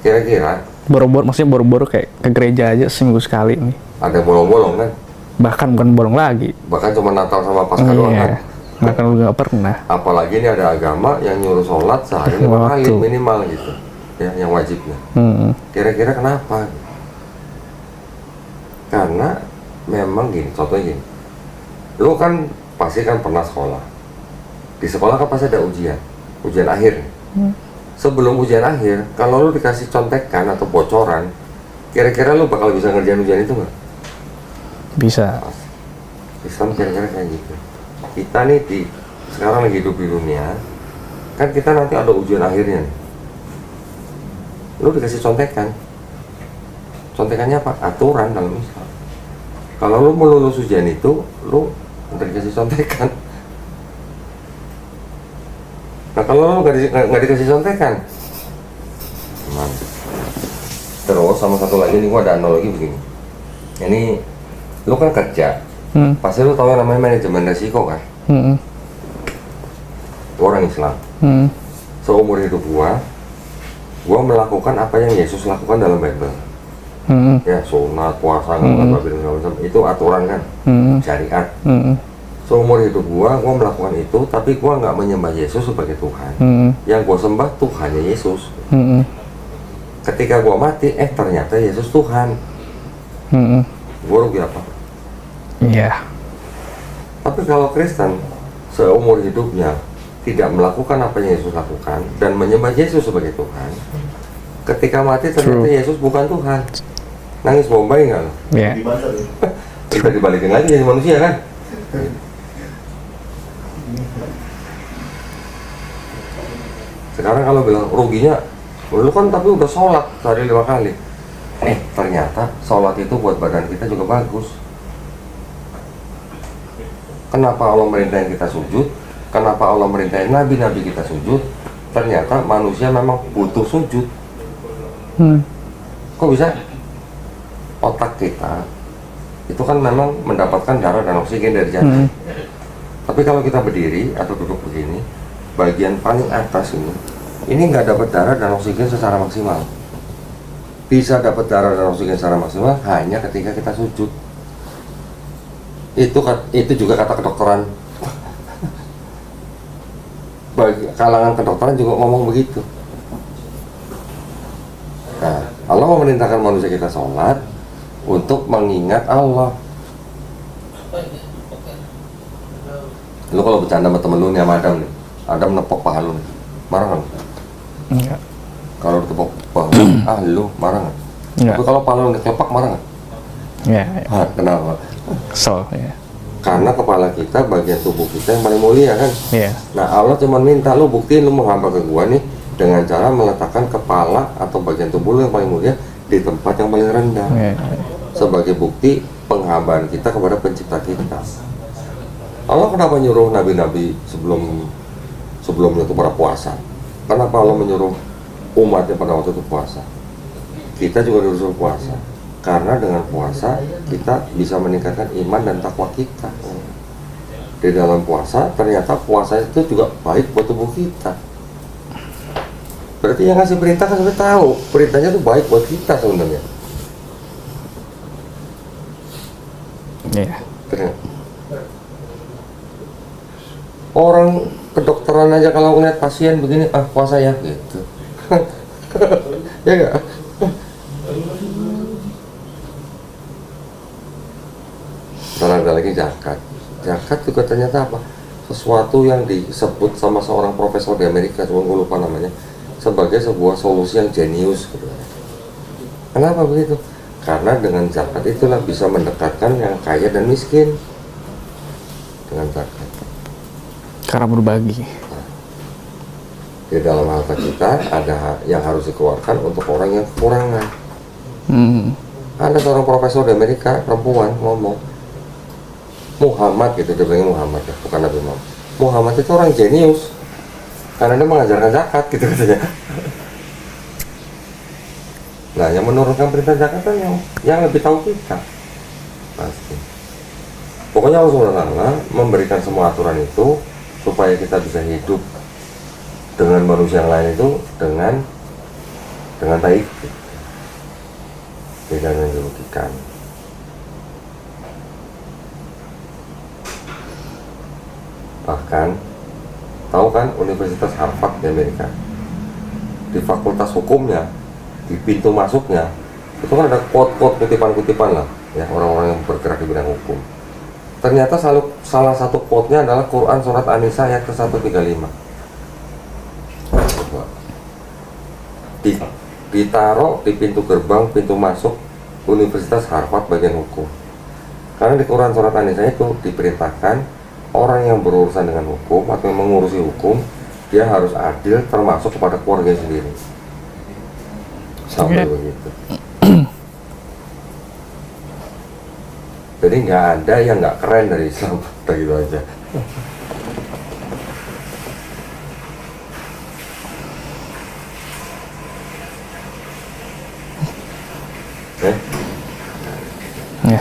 Kira-kira Boro-boro, maksudnya boro-boro kayak ke gereja aja seminggu sekali nih. ada yang bolong-bolong kan? Bahkan bukan bolong lagi. Bahkan cuma Natal sama Paskah doang kan? Iya. Bahkan udah nggak pernah. Apalagi ini ada agama yang nyuruh sholat sehari 5 kali Waktu. minimal gitu. Ya, yang wajibnya. Kira-kira kenapa? Karena memang gini, contohnya gini. Lu kan pasti kan pernah sekolah. Di sekolah kan pasti ada ujian akhir. Sebelum ujian akhir, kalau lu dikasih contekan atau bocoran, kira-kira lu bakal bisa ngerjain ujian itu nggak? Bisa. Islam kira-kira kayak gitu. Kita nih sekarang lagi hidup di dunia, kan kita nanti ada ujian akhirnya nih. Lu dikasih contekan. Contekannya apa? Aturan dalam Islam. Kalau lu mau lulus ujian itu, lu udah dikasih contekan. Nah kalau lu nggak dikasih contekan, gimana? Terus sama satu lagi nih, gua ada analogi begini. Ini lu kan kerja, pasti lu tahu yang namanya manajemen resiko kan? Gua orang Islam. Seumur hidup gua melakukan apa yang Yesus lakukan dalam Bible. Ya, sunat, puasa, segala macam, itu aturan kan, syariat. Seumur hidup gua melakukan itu, tapi gua nggak menyembah Yesus sebagai Tuhan. Yang gua sembah Tuhannya Yesus. Ketika gua mati, ternyata Yesus Tuhan. Gua rugi apa? Iya. Tapi kalau Kristen seumur hidupnya tidak melakukan apa yang Yesus lakukan dan menyembah Yesus sebagai Tuhan, ketika mati ternyata Yesus bukan Tuhan. Nangis bombay nggak lo? Iya. Gimana tuh? Kita dibalikin lagi jadi manusia kan? Sekarang kalau bilang ruginya, lu kan tapi udah sholat sehari 5 kali. Ternyata sholat itu buat badan kita juga bagus. Kenapa Allah merintahin kita sujud? Kenapa Allah merintahin nabi-nabi kita sujud? Ternyata manusia memang butuh sujud. Kok bisa? Otak kita itu kan memang mendapatkan darah dan oksigen dari jantung. Tapi kalau kita berdiri atau duduk begini, bagian paling atas ini nggak dapat darah dan oksigen secara maksimal. Bisa dapat darah dan oksigen secara maksimal hanya ketika kita sujud. Itu juga kata kedokteran. Bagi kalangan kedokteran juga ngomong begitu. Nah, Allah memerintahkan manusia kita sholat untuk mengingat Allah. Lu kalau bercanda sama temen lu nih sama Adam nih, Adam nepok paha lu nih, marah nggak? Enggak. Kalau ditepok paha, lu marah nggak? Enggak. Tapi kalau paha lu dikelepak marah nggak? Iya. Kenapa? Kesel ya. Karena kepala kita bagian tubuh kita yang paling mulia kan. Iya. Nah Allah cuma minta lu buktiin lu menghamba ke gua nih dengan cara meletakkan kepala atau bagian tubuh lu yang paling mulia di tempat yang paling rendah. Iya. Sebagai bukti penghambaan kita kepada pencipta kita. Allah kenapa nyuruh nabi-nabi sebelumnya itu pada puasa? Kenapa Allah menyuruh umatnya pada waktu itu puasa? Kita juga disuruh puasa. Karena dengan puasa kita bisa meningkatkan iman dan takwa kita. Di dalam puasa ternyata puasa itu juga baik buat tubuh kita. Berarti yang ngasih perintah kan sudah tahu perintahnya itu baik buat kita sebenarnya. Iya. Orang kedokteran aja kalau ngeliat pasien begini, puasa ya gitu. Ya enggak? Ada lagi zakat. Zakat juga ternyata apa? Sesuatu yang disebut sama seorang profesor di Amerika, cuma gue lupa namanya, sebagai sebuah solusi yang jenius gitu. Kenapa begitu? Karena dengan zakat itulah bisa mendekatkan yang kaya dan miskin. Dengan zakat. Cara berbagi. Di dalam harta kita ada yang harus dikeluarkan untuk orang yang kekurangan. Ada seorang profesor di Amerika, perempuan, ngomong, Muhammad gitu, dia bilangnya Muhammad ya, bukan Nabi Muhammad. Muhammad itu orang jenius karena dia mengajarkan zakat gitu katanya. Nah, yang menurunkan perintah zakat kan yang lebih tahu kita pasti. Pokoknya Allah SWT memberikan semua aturan itu supaya kita bisa hidup dengan manusia yang lain itu dengan dengan baik, tidak ada yang dirugikan. Bahkan tahu kan Universitas Harvard di Amerika, di fakultas hukumnya, di pintu masuknya itu kan ada quote-quote, kutipan-kutipan lah ya, orang-orang yang bergerak di bidang hukum. Ternyata salah satu quote-nya adalah Quran surat An-Nisa ayat ke-135. Ditaruh di pintu gerbang, pintu masuk Universitas Harvard bagian hukum. Karena di Quran surat An-Nisa itu diperintahkan orang yang berurusan dengan hukum atau yang mengurusi hukum, dia harus adil termasuk kepada keluarga sendiri. Sampai begitu. Jadi nggak ada yang nggak keren dari Islam, begitu aja. Ya.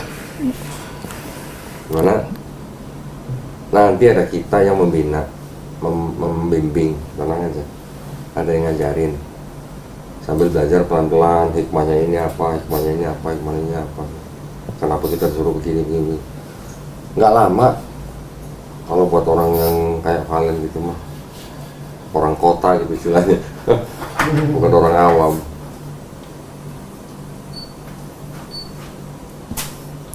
Gimana? Nanti ada kita yang membina, membimbing, tenang aja. Ada yang ngajarin, sambil belajar pelan-pelan, hikmahnya ini apa, hikmahnya ini apa, hikmahnya ini apa. Kenapa kita disuruh begini-begini? Nggak lama. Kalau buat orang yang kayak Valen gitu mah, orang kota gitu istilahnya, bukan orang awam.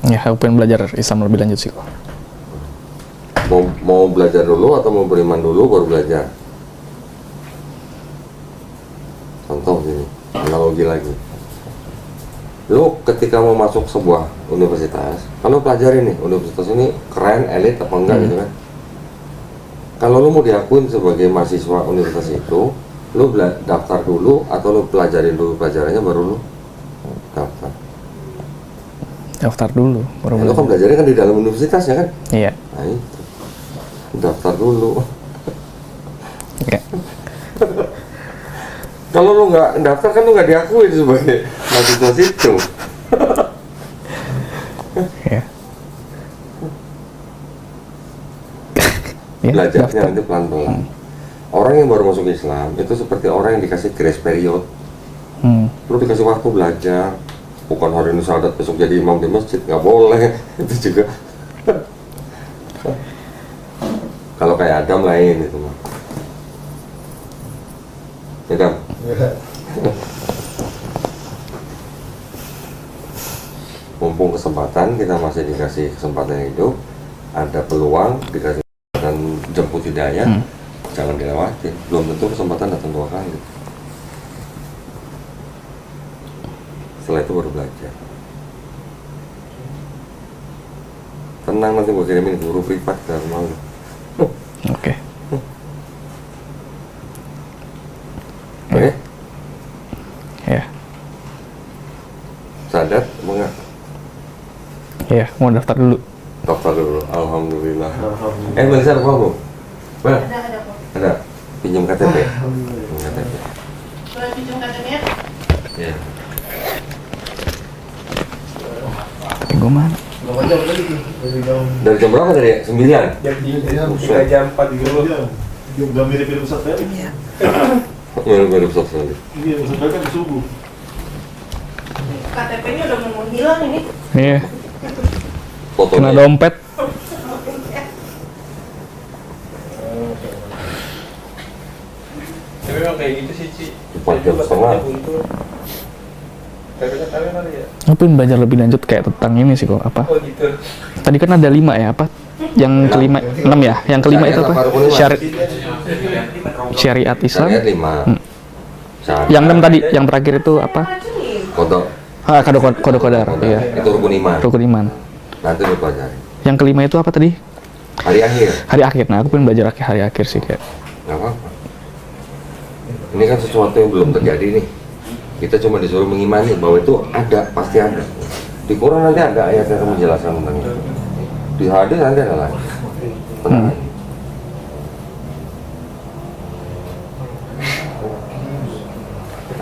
Ya, aku pengen belajar Islam lebih lanjut sih kok. Mau belajar dulu atau mau beriman dulu baru belajar? Contoh gini, analogi lagi. Lu ketika mau masuk sebuah universitas, kalau pelajari nih, universitas ini keren, elit apa enggak gitu kan. Kalau lu mau diakuin sebagai mahasiswa universitas itu, lu daftar dulu atau lu pelajarin dulu pelajarannya baru lu daftar. Daftar dulu baru Ya, lu kan belajarnya kan di dalam universitas ya kan? Iya. Nah itu, daftar dulu. Ya. Kalau lu nggak daftar kan lu nggak diakuin sebagai mahasiswa situ. Ya. Ya, Belajarnya daftar. nanti pelan-pelan. Orang yang baru masuk Islam itu seperti orang yang dikasih grace period. Lu dikasih waktu belajar. Bukan hari ini syahadat besok jadi imam di masjid, nggak boleh. Itu juga. Kalau kayak Adam lain itu mah. Adam. Mumpung kesempatan, kita masih dikasih kesempatan hidup, ada peluang dikasih kesempatan jemput hidayah, jangan dilewatin. Belum tentu kesempatan datang 2 kali. Setelah itu baru belajar. Tenang, nanti gue kirimin guru privat ke rumah lu. Oke. Oke? Ya. Sadat, mau nggak? Ya, mau daftar dulu. Daftar dulu, alhamdulillah. Alhamdulillah. Melisa ada apa, Bu? Mana? Ada kok. Ada? Pinjam KTP? Alhamdulillah. Pinjam KTP. Boleh pinjam KTP-nya? Iya. Gue mana? Berapa jam tadi tuh? Dari jam Dari jam berapa tadi? 9? jam 3 Buset. jam 4 jam. Udah mirip-mirip Ustaz Ferry. Iya. Mirip-mirip Ustaz Ferry. Iya, Ustaz Ferry kan di subuh. KTP-nya udah mau hilang ini. Iya. Kena Fotonya. dompet. Tapi memang kayak gitu sih, Ci. 4 jam setengah. Kayaknya kalian kali ya? Aku pengen belajar lebih lanjut kayak tentang ini sih kok. Apa? Oh gitu. Tadi kan ada 5 ya, apa? Yang kelima, 6 ya? Yang kelima itu apa? Syariat Islam. Syariat 5. Syariat. Yang 6 tadi, yang terakhir itu apa? Kodok. Kode kodar, iya. Itu rukun iman. Rukun iman. Nanti lu pelajari. Yang kelima itu apa tadi? Hari akhir. Hari akhir. Nah, aku pengen belajar hari akhir sih kayak. Nggak apa-apa. Ini kan sesuatu yang belum terjadi nih. Kita cuma disuruh mengimani bahwa itu ada, pasti ada. Di Quran nanti ada ayat yang menjelaskan tentang itu. Di hadis nanti ada lagi. Tenang.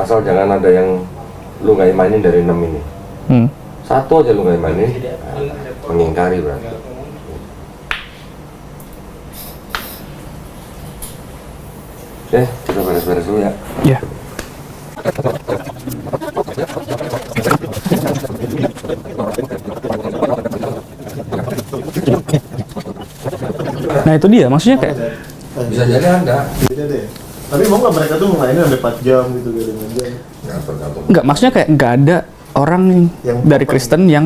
Asal jangan ada yang lu nggak imanin dari 6 ini. Satu aja lu nggak imanin, mengingkari berarti. Oke, kita beres-beres dulu ya. Iya. Nah itu dia, maksudnya kayak Bisa jadi ada. Beda deh. Tapi mau nggak mereka tuh mainin sampai 4 jam gitu kali jam. Ya, tergantung. nggak, maksudnya kayak nggak ada orang Yang dari open. Kristen yang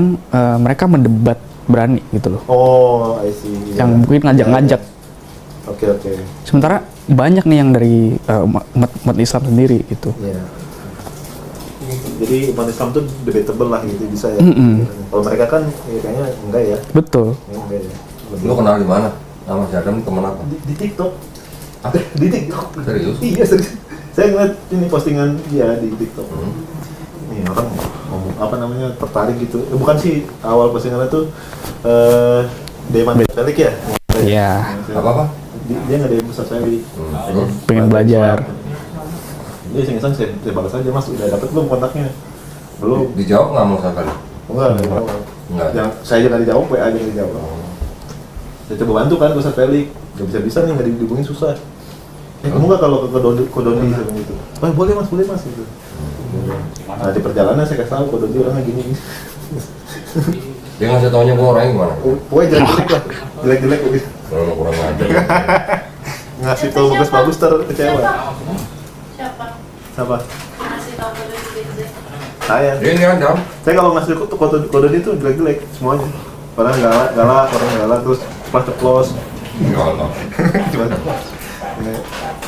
mereka mendebat berani gitu loh, Oh, I see. yang mungkin ngajak-ngajak. Oke, oke. Sementara banyak nih yang dari umat Islam sendiri gitu. Iya. Jadi umat Islam tuh debatable lah gitu bisa ya. Mm-mm. Kalau mereka kan ya, kayaknya enggak ya. Betul. Ya, enggak ya. Lu kenal di mana? Sama si Adam temen apa? Di TikTok. Ah? Di TikTok. Serius? Iya, serius. Saya ngeliat ini postingan dia di TikTok. Hmm. Nih orang ngomong apa namanya tertarik gitu. Bukan sih awal postingannya tuh Deman Felix ya. Iya. Apa-apa? Dia nggak DM Ustaz Felix. Terus? Pengen belajar. Dia iseng-iseng saya balas aja, Mas udah dapet belum kontaknya? Belum. Dijawab nggak mau sampai? Enggak, enggak jawab. Enggak. Saya aja nggak dijawab, WA aja nggak dijawab. Saya coba bantu kan Ustaz Felix, nggak bisa nih, nggak dihubungin susah. Kamu nggak kalau ke Dondi sama gitu? Oh boleh mas gitu. Nah di perjalanan saya kasih tahu kok Dondi orangnya gini. Dia ngasih taunya gua orangnya gimana? Pokoknya jelek-jelek lah, jelek-jelek gitu. Kalau kurang ajar. Ngasih tahu bagus-bagus kecewa. Siapa? Siapa? Ngasih tahu kode di Big Saya. Dia ini Adam. Saya kalau ngasih kode dia tuh jelek-jelek semuanya. Orang galak, orang galak terus pas ceplos. Enggak tahu.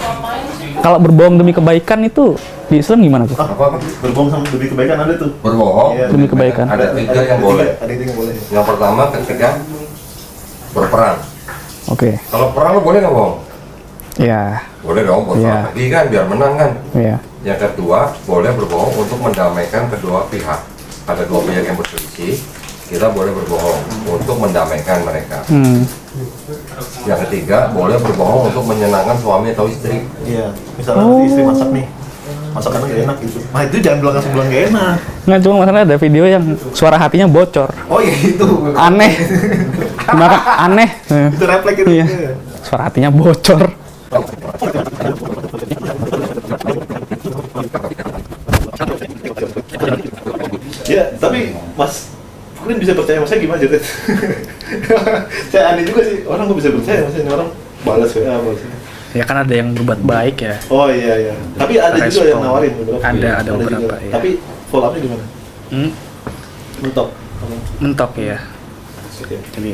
Ngapain sih? Kalau berbohong demi kebaikan itu di Islam gimana tuh? Apa-apa? Berbohong sama demi kebaikan ada tuh. Berbohong. Iya. Demi kebaikan. Ada tiga yang boleh. Ada tiga yang boleh. Yang pertama ketika berperang. Oke. Kalau perang lu boleh nggak bohong? Ya. Boleh dong, buat Iya. strategi kan biar menang kan. Ya. Yang kedua, boleh berbohong untuk mendamaikan kedua pihak. Ada dua pihak yang berselisih, kita boleh berbohong untuk mendamaikan mereka. Yang ketiga, boleh berbohong untuk menyenangkan suami atau istri. Iya. Misalnya nanti istri masak nih, masakannya gak enak gitu. Nah itu jangan bilang langsung bilang gak enak. Nggak, cuma masalahnya ada video yang suara hatinya bocor. Oh iya itu. Aneh. Gimana? Aneh. Itu refleks itu. Iya. Suara hatinya bocor. Ya, tapi Mas Kalian bisa percaya sama saya gimana aja? Saya aneh juga sih, orang kok bisa percaya sama saya, ini orang balas WA, balas ini. Ya kan ada yang berbuat baik ya. Oh iya, iya. Tapi ada juga Respon. yang nawarin beberapa. Ada beberapa, juga. iya. Tapi follow up-nya gimana? Hmm? Mentok. Mentok ya. Oke. Jadi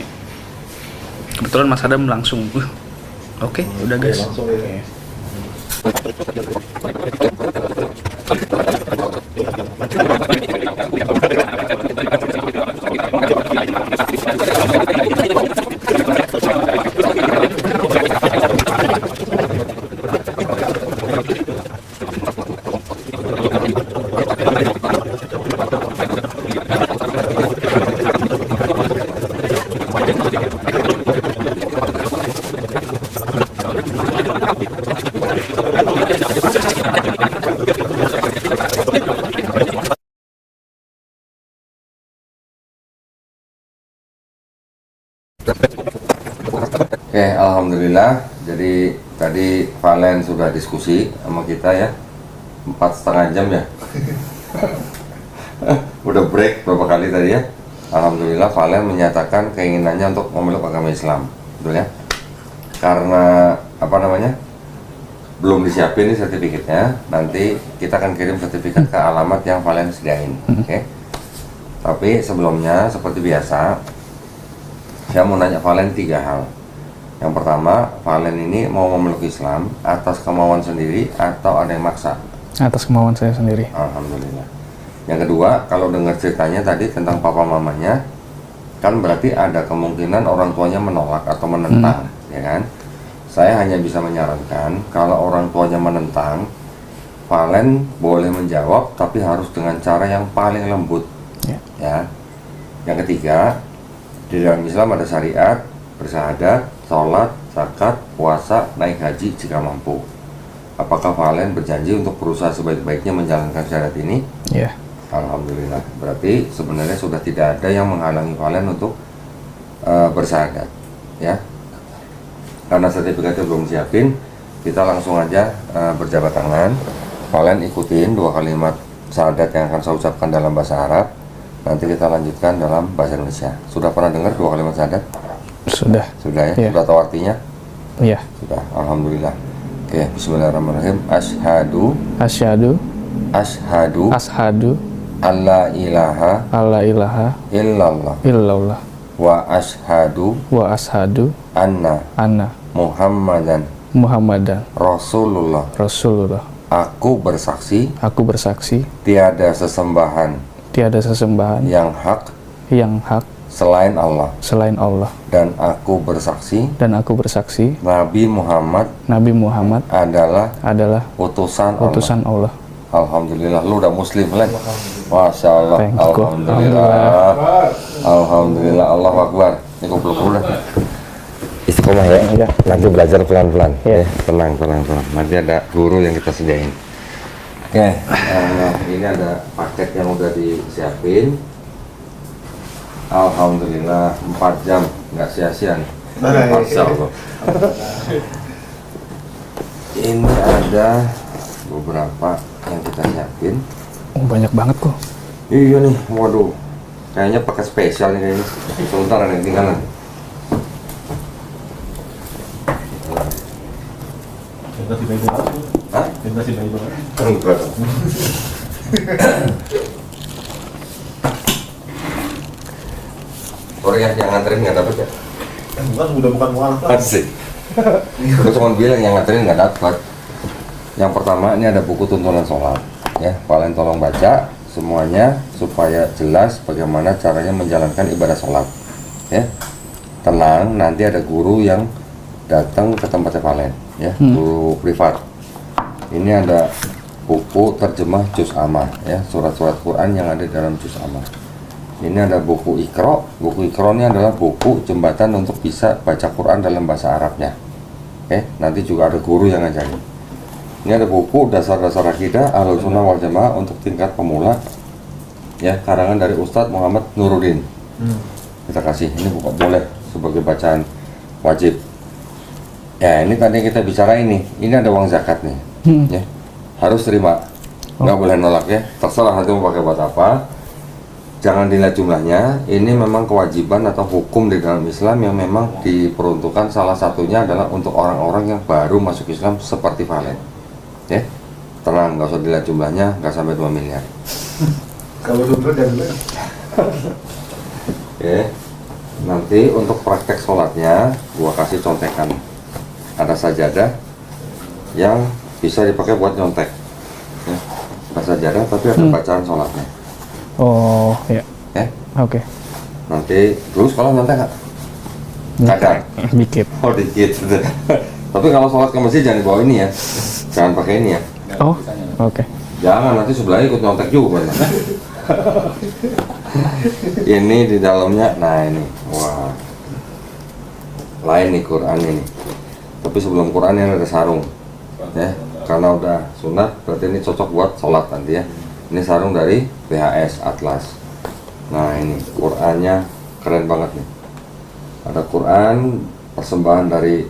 kebetulan Mas Adam langsung. Oke, udah guys. Langsung ya. Oke, alhamdulillah. Jadi tadi Valen sudah diskusi sama kita ya, 4,5 jam ya. Udah break berapa kali tadi ya. Alhamdulillah Valen menyatakan keinginannya untuk memeluk agama Islam, betul ya? Karena apa namanya? Belum disiapin nih sertifikatnya. Nanti kita akan kirim sertifikat ke alamat yang Valen sediain, oke? Tapi sebelumnya seperti biasa, saya mau nanya Valen 3 hal. Yang pertama, Valen ini mau memeluk Islam atas kemauan sendiri atau ada yang maksa? Atas kemauan saya sendiri. Alhamdulillah. Yang kedua, kalau dengar ceritanya tadi tentang papa mamanya, kan berarti ada kemungkinan orang tuanya menolak atau menentang, ya kan? Saya hanya bisa menyarankan kalau orang tuanya menentang, Valen boleh menjawab, tapi harus dengan cara yang paling lembut, ya. Yang ketiga, di dalam Islam ada syariat, bersyahadat, sholat, zakat, puasa, naik haji jika mampu. Apakah Valen berjanji untuk berusaha sebaik-baiknya menjalankan syariat ini? Iya. Alhamdulillah. Berarti sebenarnya sudah tidak ada yang menghalangi Valen untuk bersyahadat, ya. Karena sertifikatnya belum siapin, kita langsung aja berjabat tangan. Kalian ikutin 2 kalimat syahadat yang akan saya ucapkan dalam bahasa Arab. Nanti kita lanjutkan dalam bahasa Indonesia. Sudah pernah dengar 2 kalimat syahadat? Sudah. Sudah ya? Iya. Sudah tahu artinya? Iya. Sudah, alhamdulillah. Oke, bismillahirrahmanirrahim. Asyhadu Asyhadu alla ilaha alla ilaha illallah illallah wa asyhadu anna Muhammadan Muhammadan Rasulullah. Rasulullah. Aku bersaksi Aku bersaksi tiada sesembahan tiada sesembahan yang hak yang hak selain Allah, selain Allah, dan aku bersaksi dan aku bersaksi Nabi Muhammad Nabi Muhammad adalah adalah utusan Allah. utusan Allah. Alhamdulillah, lu udah muslim, Len. Masya Allah. Thank you. Alhamdulillah. Alhamdulillah. Allahu Akbar. Ini kok belum udah. Istiqomah ya. Iya. Nanti belajar pelan-pelan. Iya. Ya, tenang. Nanti ada guru yang kita sediain. Oke. Ini ada paket yang udah disiapin. Alhamdulillah, 4 jam nggak sia-sia nih. Masya Allah. Ini ada beberapa yang kita siapin. Oh, banyak banget kok. Iya nih, waduh, kayaknya pakai spesial nih kayaknya. Sebentar ada yang tinggalan. Generasi bayi banget. Hah? Generasi bayi banget. Enggak. Sorry ya, yang nganterin nggak dapet ya? Bukan mualaf lah. Asik. Gue cuma bilang yang nganterin nggak dapet. Yang pertama ini ada buku tuntunan sholat. Ya, kalian tolong baca semuanya supaya jelas bagaimana caranya menjalankan ibadah sholat. Ya, tenang. Nanti ada guru yang datang ke tempatnya kalian. Ya, guru privat. Ini ada buku terjemah Juz Ammah. Ya, surat-surat Quran yang ada dalam Juz Ammah. Ini ada buku Iqra. Buku Iqra ini adalah buku jembatan untuk bisa baca Quran dalam bahasa Arabnya. Nanti juga ada guru yang ngajarin. Ini ada buku dasar-dasar akidah Ahlus Sunnah wal Jamaah untuk tingkat pemula. Ya, karangan dari Ustadz Muhammad Nuruddin. Kita kasih ini buku boleh sebagai bacaan wajib. Ya, ini tadi kita bicara ini. Ini ada uang zakat nih. Ya, harus terima. Nggak boleh nolak ya. Terserah nanti mau pakai buat apa. Jangan dilihat jumlahnya, ini memang kewajiban atau hukum di dalam Islam yang memang diperuntukkan, salah satunya adalah untuk orang-orang yang baru masuk Islam seperti Valen. Ya, tenang, nggak usah dilihat jumlahnya, nggak sampai 2 miliar. Kalau dompet jangan. Ya, nanti untuk praktek sholatnya, gua kasih contekan. Ada sajadah yang bisa dipakai buat nyontek. Ya, ada sajadah tapi ada bacaan sholatnya. Oh, ya. Oke. Nanti dulu sekolah nyontek nggak? Kadang. Dikit. Oh dikit. Tapi kalau sholat ke masjid jangan dibawa ini ya. Jangan pakai ini ya. Oh, oke. Jangan, nanti sebelahnya ikut nyontek juga. Ini di dalamnya, nah ini, wah, lain nih Quran ini. Tapi sebelum Quran ini ada sarung, ya. Karena udah sunat, berarti ini cocok buat sholat nanti ya. Ini sarung dari BHS Atlas. Nah ini Qurannya keren banget nih. Ada Quran persembahan dari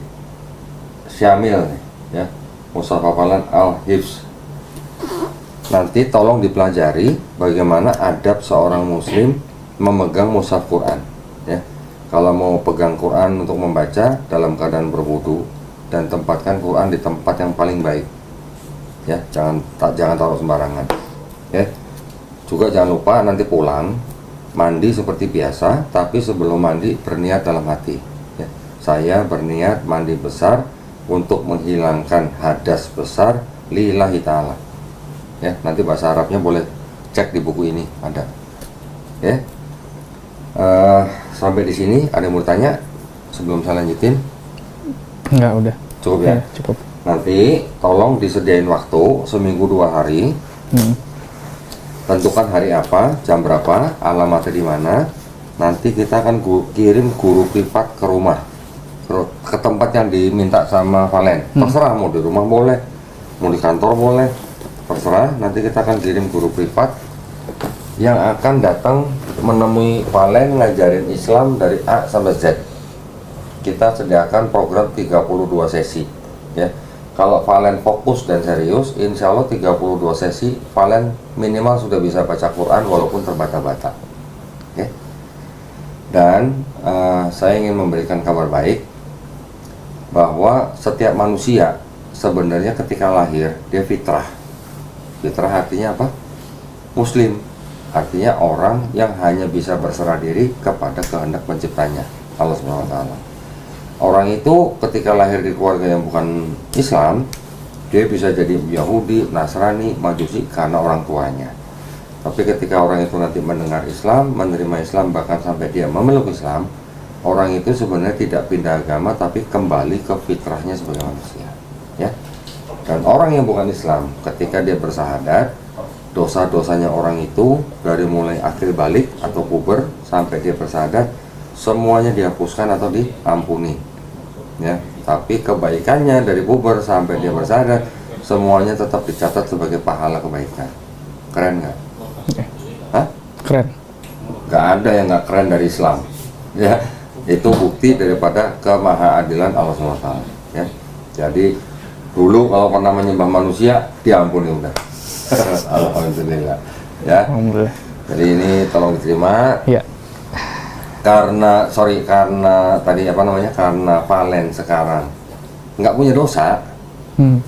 Syamil nih, ya. Mushaf hafalan Al-Hifz. Nanti tolong dipelajari bagaimana adab seorang muslim memegang mushaf Quran, ya. Kalau mau pegang Quran untuk membaca dalam keadaan berwudu dan tempatkan Quran di tempat yang paling baik, ya. Jangan taruh sembarangan. Ya, juga jangan lupa nanti pulang mandi seperti biasa, tapi sebelum mandi berniat dalam hati. Ya, saya berniat mandi besar untuk menghilangkan hadas besar lillahi ta'ala. Ya, nanti bahasa Arabnya boleh cek di buku ini ada. Ya, sampai di sini ada yang mau tanya sebelum saya lanjutin? Enggak, udah. Cukup ya? Cukup. Nanti tolong disediain waktu seminggu 2 hari. Tentukan hari apa, jam berapa, alamatnya di mana. Nanti kita akan kirim guru privat ke rumah, ke tempat yang diminta sama Valen. Terserah, mau di rumah boleh, mau di kantor boleh, terserah. Nanti kita akan kirim guru privat yang akan datang menemui Valen ngajarin Islam dari A sampai Z. Kita sediakan program 32 sesi, ya. Kalau Valen fokus dan serius, insya Allah 32 sesi Valen minimal sudah bisa baca Quran walaupun terbata-bata. Oke. Dan saya ingin memberikan kabar baik bahwa setiap manusia sebenarnya ketika lahir dia fitrah. Fitrah artinya apa? Muslim. Artinya orang yang hanya bisa berserah diri kepada kehendak penciptanya, Allah Subhanahu wa taala. Orang itu ketika lahir di keluarga yang bukan Islam, dia bisa jadi Yahudi, Nasrani, Majusi karena orang tuanya. Tapi ketika orang itu nanti mendengar Islam, menerima Islam, bahkan sampai dia memeluk Islam, orang itu sebenarnya tidak pindah agama tapi kembali ke fitrahnya sebagai manusia, ya. Dan orang yang bukan Islam ketika dia bersahadat, dosa-dosanya orang itu dari mulai akhir balik atau puber sampai dia bersahadat semuanya dihapuskan atau diampuni, ya. Tapi kebaikannya dari puber sampai dia bersahadat semuanya tetap dicatat sebagai pahala kebaikan. Keren nggak? Hah? Keren. Nggak ada yang nggak keren dari Islam, ya. Itu bukti daripada kemahaadilan Allah SWT, ya. Jadi dulu kalau pernah menyembah manusia diampuni udah. Alhamdulillah, ya. Alhamdulillah. Jadi ini tolong diterima. Ya. Karena tadi karena Valen sekarang nggak punya dosa,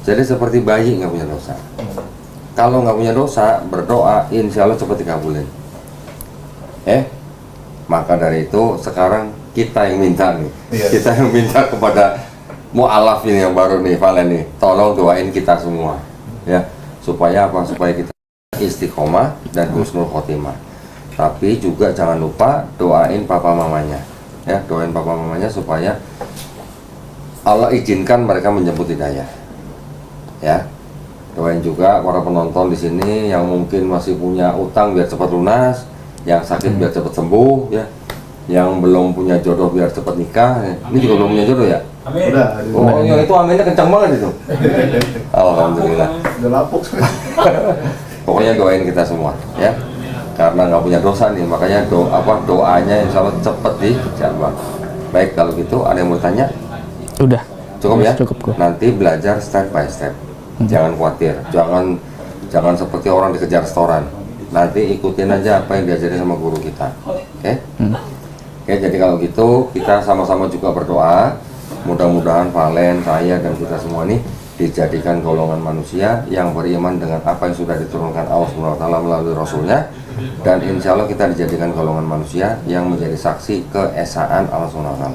jadi seperti bayi nggak punya dosa. Kalau nggak punya dosa, berdoa insya Allah cepat dikabulin. Maka dari itu sekarang kita yang minta nih, kita yang minta kepada mu'alaf ini yang baru nih, Valen nih, tolong doain kita semua, ya, supaya apa? Supaya kita istiqomah dan husnul khotimah. Tapi juga jangan lupa doain papa mamanya, ya, doain papa mamanya supaya Allah izinkan mereka menjemput hidayah, ya. Doain juga para penonton di sini yang mungkin masih punya utang biar cepat lunas, yang sakit biar cepat sembuh, ya, yang belum punya jodoh biar cepat nikah. Ini juga belum punya jodoh ya? Amin. Udah. Oh, yang itu aminnya kencang banget itu. Alhamdulillah. Udah lapuk. Pokoknya doain kita semua, ya. Karena nggak punya dosa nih, makanya doanya insya Allah cepat dijawab. Baik, kalau gitu ada yang mau tanya? Udah. Cukup ya? Cukup kok. Nanti belajar step by step. Jangan khawatir, jangan seperti orang dikejar setoran. Nanti ikutin aja apa yang diajarin sama guru kita. Oke? Oke, jadi kalau gitu kita sama-sama juga berdoa. Mudah-mudahan Valen, saya dan kita semua ini dijadikan golongan manusia yang beriman dengan apa yang sudah diturunkan Allah SWT melalui Rasulnya, dan insya Allah kita dijadikan golongan manusia yang menjadi saksi keesaan Allah SWT,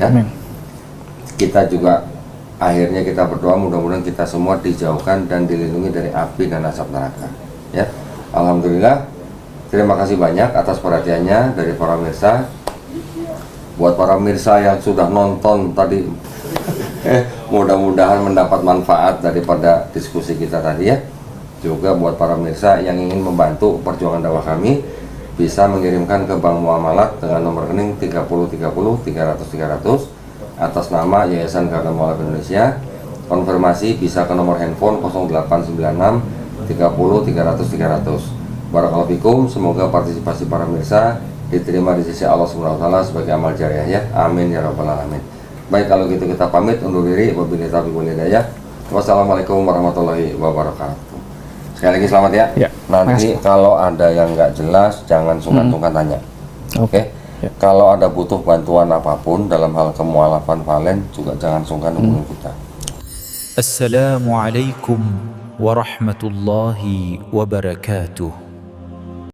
ya. Kita juga akhirnya kita berdoa mudah-mudahan kita semua dijauhkan dan dilindungi dari api dan asap neraka, ya. Alhamdulillah, terima kasih banyak atas perhatiannya dari para pemirsa. Buat para pemirsa yang sudah nonton tadi, mudah-mudahan mendapat manfaat daripada diskusi kita tadi, ya. Juga buat para pemirsa yang ingin membantu perjuangan dakwah kami, bisa mengirimkan ke Bank Muamalat dengan nomor rekening 3030 300 atas nama Yayasan Garda Mualaf Indonesia. Konfirmasi bisa ke nomor handphone 0896 30 300 300. Barakallahu fikum, semoga partisipasi para pemirsa diterima di sisi Allah Subhanahu wa taala sebagai amal jariah, ya. Amin ya rabbal alamin. Baik, kalau gitu kita pamit undur diri. Wabillahi taufiq wal hidayah. Wassalamualaikum warahmatullahi wabarakatuh. Sekali lagi selamat, ya. Ya, Nanti kalau ada yang nggak jelas jangan sungkan-sungkan tanya. Oke. Ya. Kalau ada butuh bantuan apapun dalam hal kemualafan Valen juga jangan sungkan hubungi kita. Assalamualaikum warahmatullahi wabarakatuh.